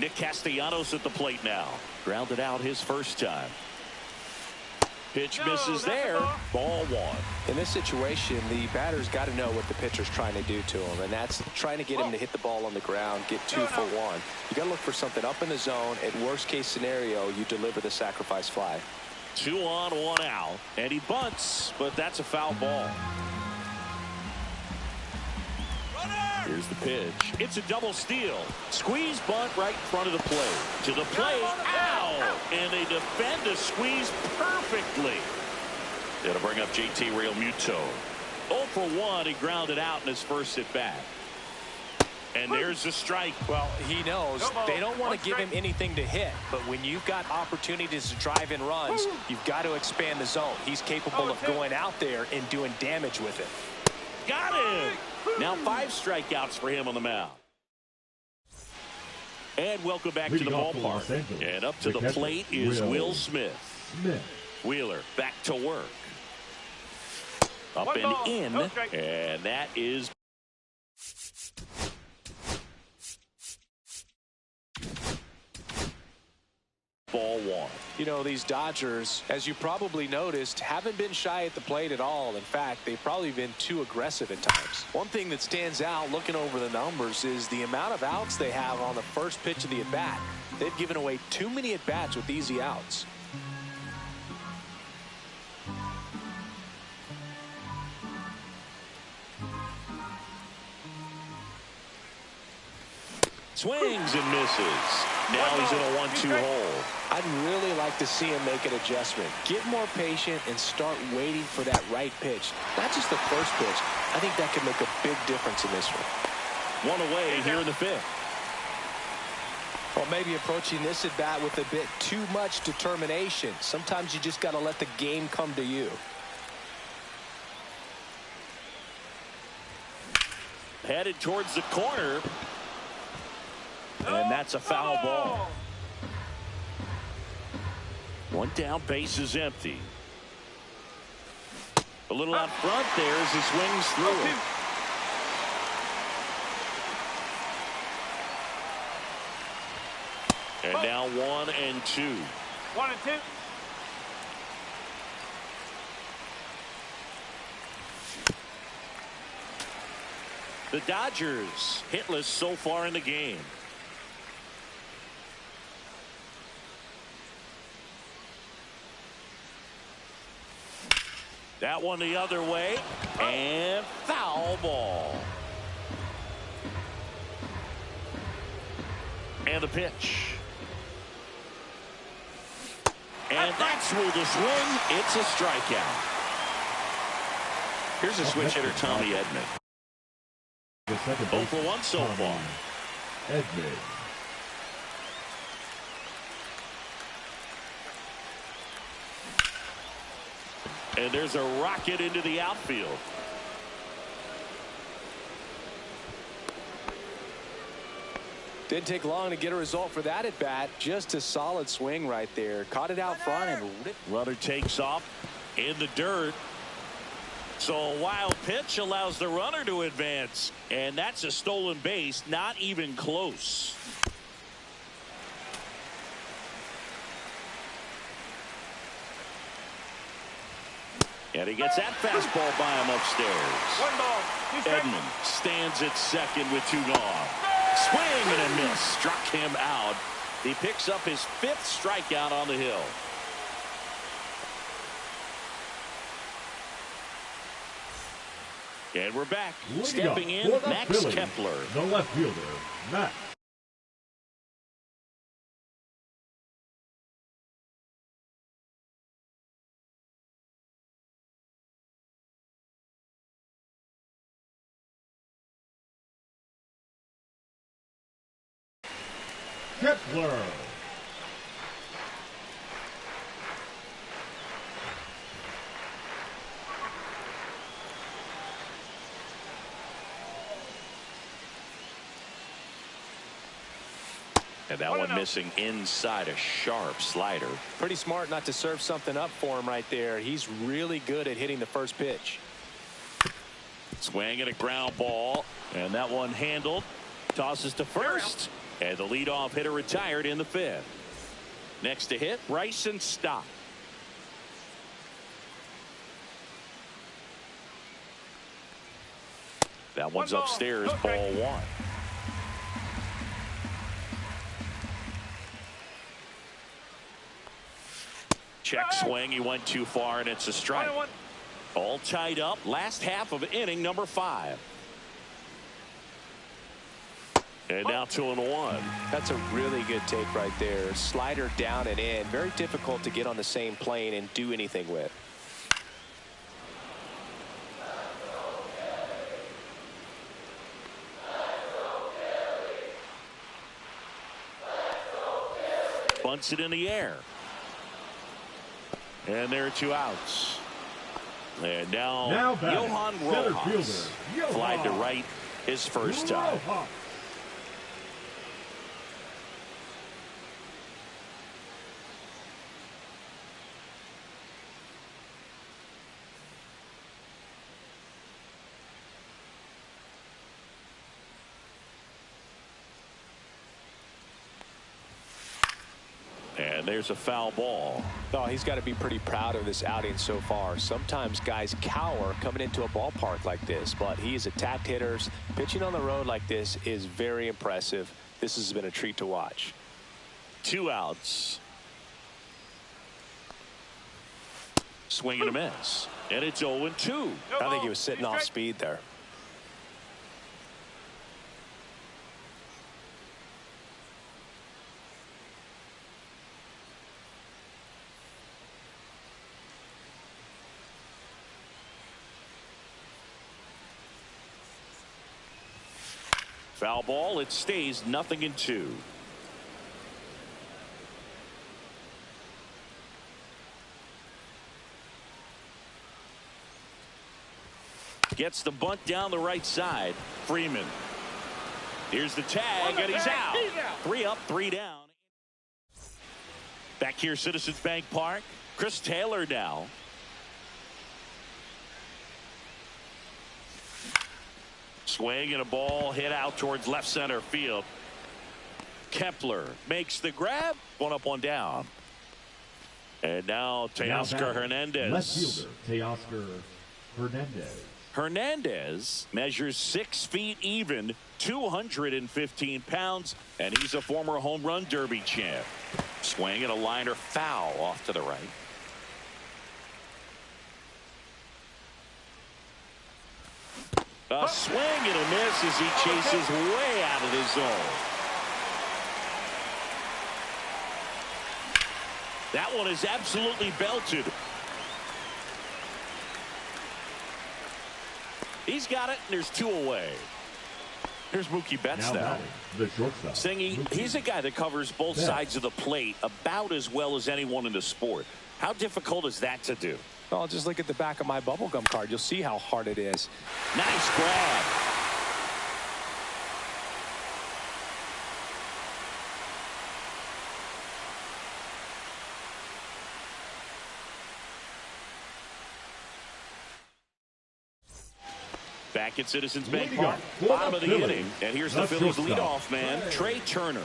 Nick Castellanos at the plate now. Grounded out his first time. Pitch misses there. Ball one. In this situation, the batter's got to know what the pitcher's trying to do to him, and that's trying to get him to hit the ball on the ground, get 2 for 1. You got to look for something up in the zone. At worst case scenario, you deliver the sacrifice fly. 2 on, 1 out, and he bunts, but that's a foul ball. Here's the pitch. It's a double steal. Squeeze bunt right in front of the plate. To the plate. Ow! And they defend a squeeze perfectly. It'll bring up JT Realmuto. 0 for 1. He grounded out in his first at bat. And there's the strike. Well, he knows they don't want to give him anything to hit, but when you've got opportunities to drive in runs, you've got to expand the zone. He's capable of going out there and doing damage with it. Got him. Now 5 strikeouts for him on the mound. And welcome back to the ballpark. And up to the plate is Will Smith. Wheeler back to work. Up and in. And that is ball one. You know, these Dodgers, as you probably noticed, haven't been shy at the plate at all. In fact, they've probably been too aggressive at times. One thing that stands out looking over the numbers is the amount of outs they have on the first pitch of the at-bat. They've given away too many at-bats with easy outs. Swings and misses. Now he's in a 1-2 hole. I'd really like to see him make an adjustment. Get more patient and start waiting for that right pitch. Not just the first pitch. I think that could make a big difference in this one. 1 away here in the 5th. Well, maybe approaching this at bat with a bit too much determination. Sometimes you just got to let the game come to you. Headed towards the corner. And that's a foul ball. 1 down, base is empty. A little out front there as he swings through it. And now 1 and 2. 1 and 2. The Dodgers hitless so far in the game. That one the other way, and foul ball. And the pitch. And that's through the swing. It's a strikeout. Here's a switch hitter, Tommy Edman. 0 for 1 so far. Edman. And there's a rocket into the outfield. Didn't take long to get a result for that at bat. Just a solid swing right there. Caught it out front and runner takes off in the dirt. So a wild pitch allows the runner to advance, and that's a stolen base, not even close. And he gets that fastball by him upstairs. 1 ball, 2 strikes. Edman stands at second with 2 gone. Swing and a miss. Struck him out. He picks up his 5th strikeout on the hill. And we're back. Leading Stepping in, for the Max Phillies, Kepler. the left fielder, Max. Kepler. And that one missing inside, a sharp slider. Pretty smart not to serve something up for him right there. He's really good at hitting the first pitch. Swing and a ground ball. And that one handled. Tosses to first. And the leadoff hitter retired in the fifth. Next to hit, Bryson Stott. That one's upstairs, ball one. Check swing, he went too far, and it's a strike. All tied up, last half of inning number 5. And now 2-1. That's a really good take right there. Slider down and in. Very difficult to get on the same plane and do anything with. Bunts it in the air. And there are 2 outs. And now Johan Rojas. Flied to right his first time. And there's a foul ball. Oh, he's got to be pretty proud of this outing so far. Sometimes guys cower coming into a ballpark like this, but he's attacked hitters. Pitching on the road like this is very impressive. This has been a treat to watch. 2 outs. Swing and a miss. And it's 0-2. I think he was sitting off speed there. Foul ball. It stays 0-2. Gets the bunt down the right side. Freeman. Here's the tag, and he's out. 3 up, 3 down. Back here, Citizens Bank Park. Chris Taylor now. Swing and a ball hit out towards left center field. Kepler makes the grab. 1 up, 1 down. And now Teoscar Hernandez. Left fielder Teoscar Hernandez. Hernandez measures 6 feet even, 215 pounds, and he's a former home run derby champ. Swing and a liner foul off to the right. A swing and a miss as he chases way out of his zone. That one is absolutely belted. He's got it, and there's 2 away. Here's Mookie Betts now. The shortstop. Singy, he's a guy that covers both sides of the plate about as well as anyone in the sport. How difficult is that to do? Oh, just look at the back of my bubblegum card. You'll see how hard it is. Nice grab. Back at Citizens Bank Park, bottom of the inning, and here's the Phillies leadoff man, Trey Turner.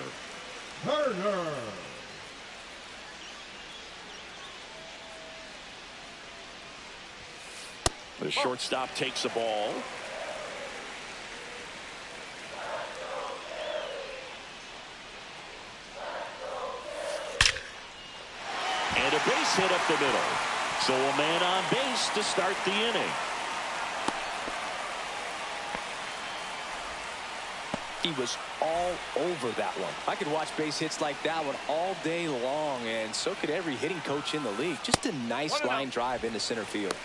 The shortstop takes the ball. And a base hit up the middle. So a man on base to start the inning. He was all over that one. I could watch base hits like that one all day long, and so could every hitting coach in the league. Just a nice line drive into center field.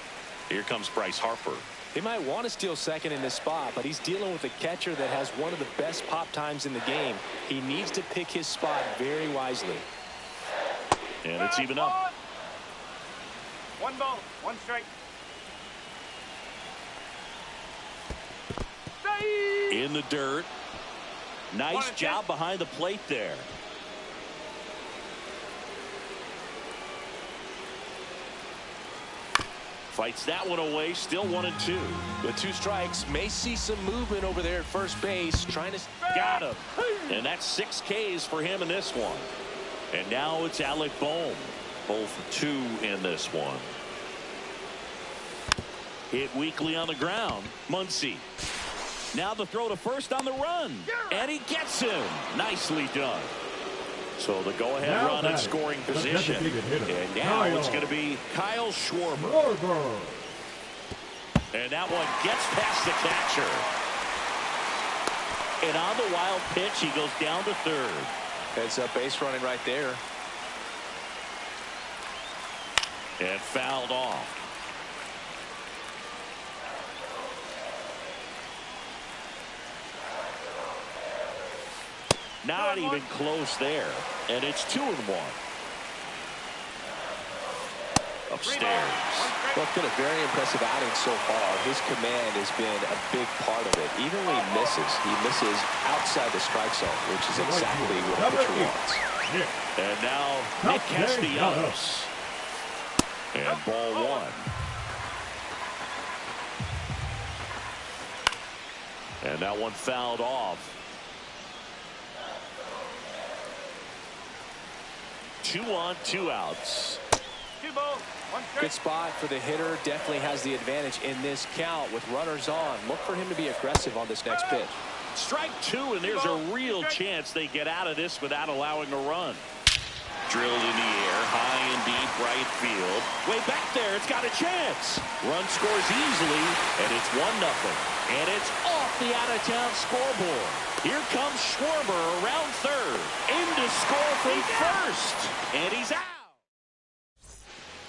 Here comes Bryce Harper. They might want to steal second in this spot, but he's dealing with a catcher that has one of the best pop times in the game. He needs to pick his spot very wisely. And it's even up. 1 ball, 1 strike. In the dirt. Nice job behind the plate there. Fights that one away. Still 1-2. With 2 strikes, may see some movement over there at first base. Trying to... Got him. And that's 6 Ks for him in this one. And now it's Alec Bohm. Both 2 in this one. Hit weakly on the ground. Muncy. Now the throw to first on the run. And he gets him. Nicely done. So the go-ahead run in scoring position. And now it's going to be Kyle Schwarber. And that one gets past the catcher. And on the wild pitch, he goes down to third. Heads up base running right there. And fouled off. Not even close there. And it's 2-1. Upstairs. Well, it's been a very impressive outing so far. His command has been a big part of it. Even when he misses outside the strike zone, which is exactly what a pitcher wants. And now Nick Castellanos. And ball 1. And that one fouled off. 2 on, 2 outs. 2 balls, 1 strike. Good spot for the hitter. Definitely has the advantage in this count with runners on. Look for him to be aggressive on this next pitch. Strike 2, and there's a real chance they get out of this without allowing a run. Drilled in the air, high and deep right field. Way back there, it's got a chance. Run scores easily, and it's 1-0. And it's off the out-of-town scoreboard. Here comes Schwarber around third. In to score from first. And he's out.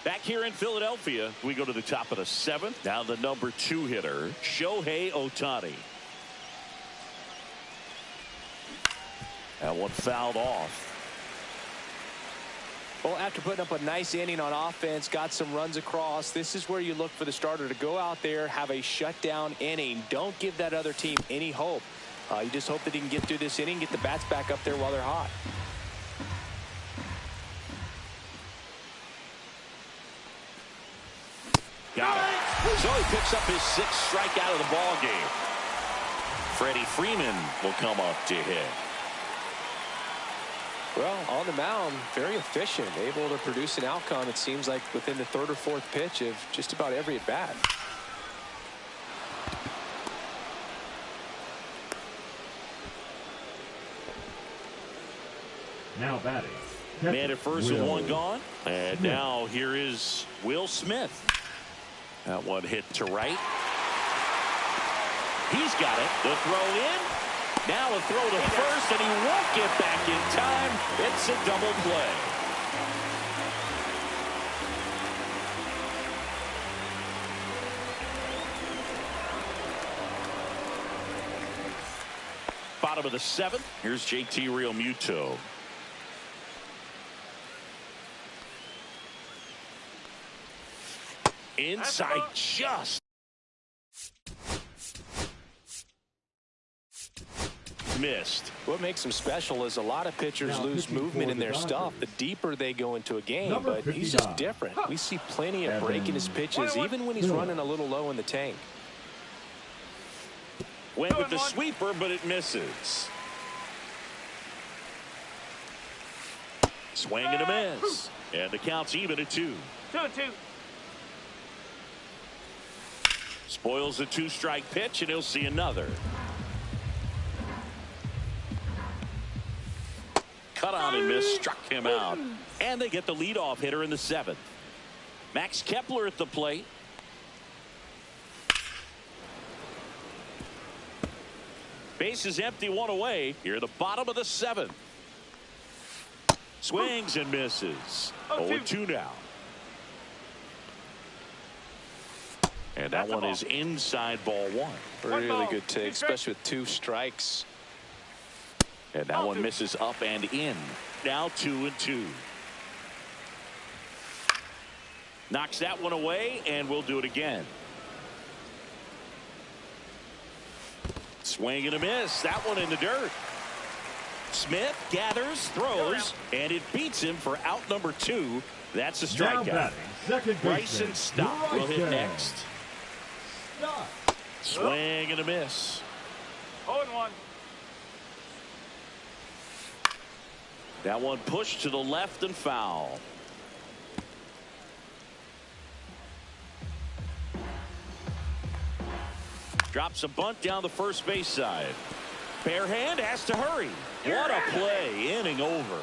Back here in Philadelphia, we go to the top of the 7th. Now the number 2 hitter, Shohei Ohtani. That one fouled off. Well, after putting up a nice inning on offense, got some runs across, this is where you look for the starter to go out there, have a shutdown inning. Don't give that other team any hope. You just hope that he can get through this inning, get the bats back up there while they're hot. Got it. So he picks up his 6th strikeout of the ball game. Freddie Freeman will come up to hit. Well, on the mound, very efficient, able to produce an outcome, it seems like, within the 3rd or 4th pitch of just about every at-bat. Now batting. Man at first with 1 gone. And now here is Will Smith. That one hit to right. He's got it. The throw in. Now a throw to first, and he won't get back in time. It's a double play. Bottom of the 7th. Here's JT Realmuto. Inside just. Missed. What makes him special is a lot of pitchers lose movement in their stuff the deeper they go into a game, but he's just different. We see plenty of break in his pitches, even when he's running a little low in the tank. Went with the sweeper, but it misses. Swing and a miss. And the count's even at 2. 2-2. Spoils the 2-strike pitch, and he'll see another. Cut on and miss, struck him out. And they get the leadoff hitter in the 7th. Max Kepler at the plate. Base is empty, one away. Here at the bottom of the 7th. Swings and misses. 0-2 now. And that one is inside ball 1. Really good take, especially with 2 strikes. And that one misses up and in. Now 2-2. Knocks that one away, and we'll do it again. Swing and a miss. That one in the dirt. Smith gathers, throws, and it beats him for out number 2. That's a strikeout. Bryson Stott will hit next. Swing and a miss. 0-1. That one pushed to the left and foul. Drops a bunt down the first base side. Bare hand has to hurry. What a play. Inning over.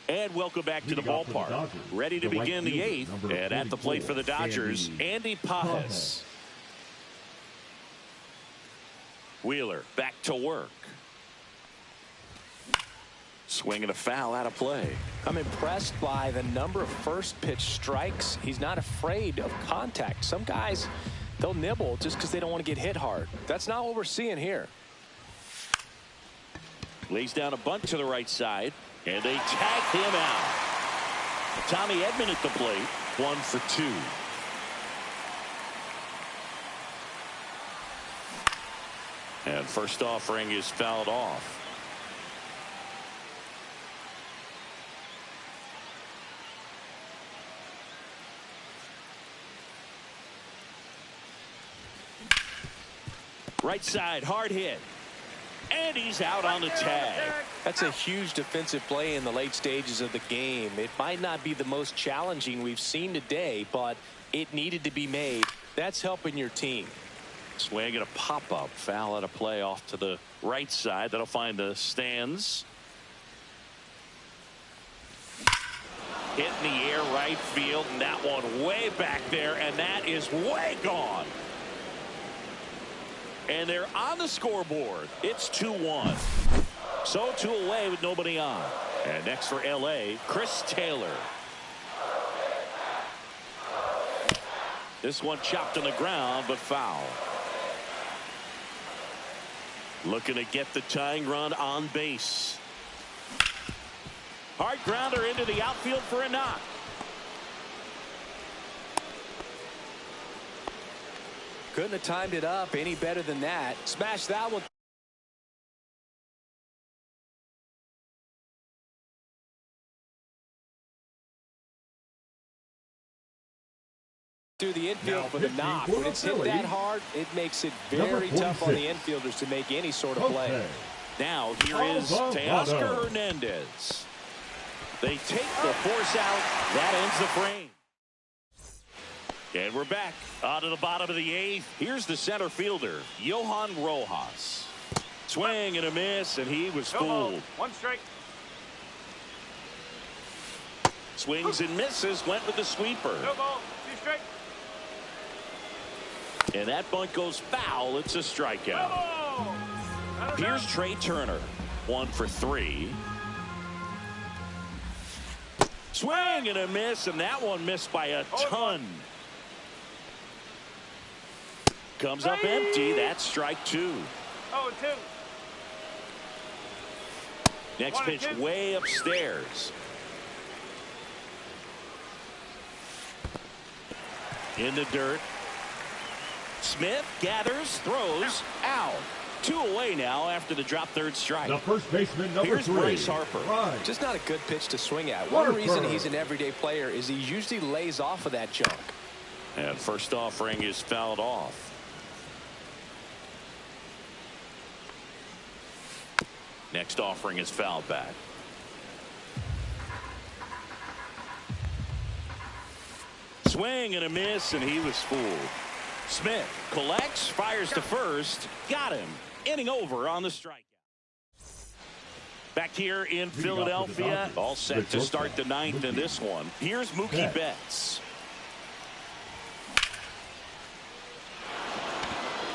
And welcome back to the ballpark. Ready to begin the 8th. And at the plate for the Dodgers, Andy Pages. Wheeler back to work. Swing and a foul out of play. I'm impressed by the number of first pitch strikes. He's not afraid of contact. Some guys, they'll nibble just because they don't want to get hit hard. That's not what we're seeing here. Lays down a bunt to the right side. And they tag him out. Tommy Edman at the plate. 1 for 2. And first offering is fouled off. Right side, hard hit. And he's out on the tag. That's a huge defensive play in the late stages of the game. It might not be the most challenging we've seen today, but it needed to be made. That's helping your team. Swing and a pop-up. Foul out of play off to the right side. That'll find the stands. Hit in the air right field, and that one way back there, and that is way gone. And they're on the scoreboard. It's 2-1. So 2 away with nobody on. And next for LA, Chris Taylor. This one chopped on the ground, but foul. Looking to get the tying run on base. Hard grounder into the outfield for a knock. Couldn't have timed it up any better than that. Smash that one through the infield for the knock. When it's hit that hard, it makes it very tough on the infielders to make any sort of play. Now here is Teoscar Hernandez. They take the force out. That ends the frame. And we're back on to the bottom of the 8th. Here's the center fielder, Johan Rojas. Swing and a miss, and he was fooled. 1 strike. Swings and misses, went with the sweeper. 2 ball, 2 strike. And that bunt goes foul. It's a strikeout. Here's Trey Turner. 1 for 3. Swing and a miss, and that one missed by a ton. Comes up empty. That's strike 2. 0-2. Next pitch way upstairs. In the dirt. Smith gathers, throws, out. 2 away now after the drop third strike. The first baseman, number Here's 3. Bryce Harper. Right. Just not a good pitch to swing at. One reason he's an everyday player is he usually lays off of that junk. And first offering is fouled off. Next offering is fouled back. Swing and a miss, and he was fooled. Smith collects, fires to first, got him. Inning over on the strikeout. Back here in Philadelphia, all set to start the ninth in this one. Here's Mookie Betts.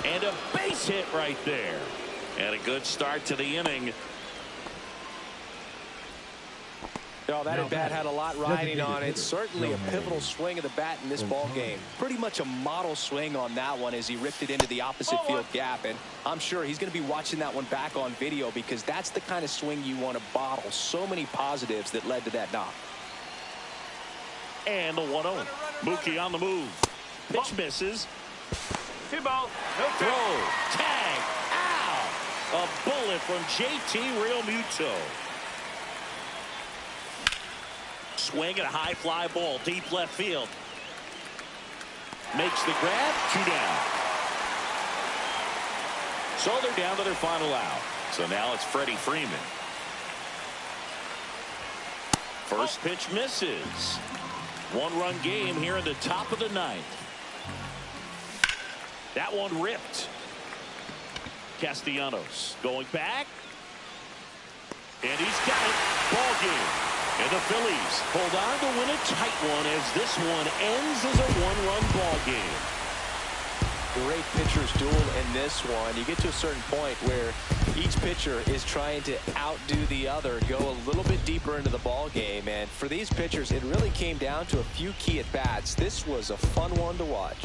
And a base hit right there. And a good start to the inning. Oh, that at-bat had a lot riding on it. Certainly a pivotal swing of the bat in this ball game. Pretty much a model swing on that one as he ripped it into the opposite field gap. And I'm sure he's going to be watching that one back on video because that's the kind of swing you want to bottle. So many positives that led to that knock. And the 1-0. Mookie on the move. Pitch misses. 2 ball. No throw. Tag. Ow. A bullet from JT Realmuto. Swing and a high fly ball deep left field. Makes the grab. 2 down. So they're down to their final out. So now it's Freddie Freeman. First pitch misses. 1-run game here in the top of the ninth. That one ripped. Castellanos going back. And he's got it. Ball game. And the Phillies hold on to win a tight one as this one ends as a 1-run ball game. Great pitcher's duel in this one. You get to a certain point where each pitcher is trying to outdo the other, go a little bit deeper into the ball game. And for these pitchers, it really came down to a few key at-bats. This was a fun one to watch.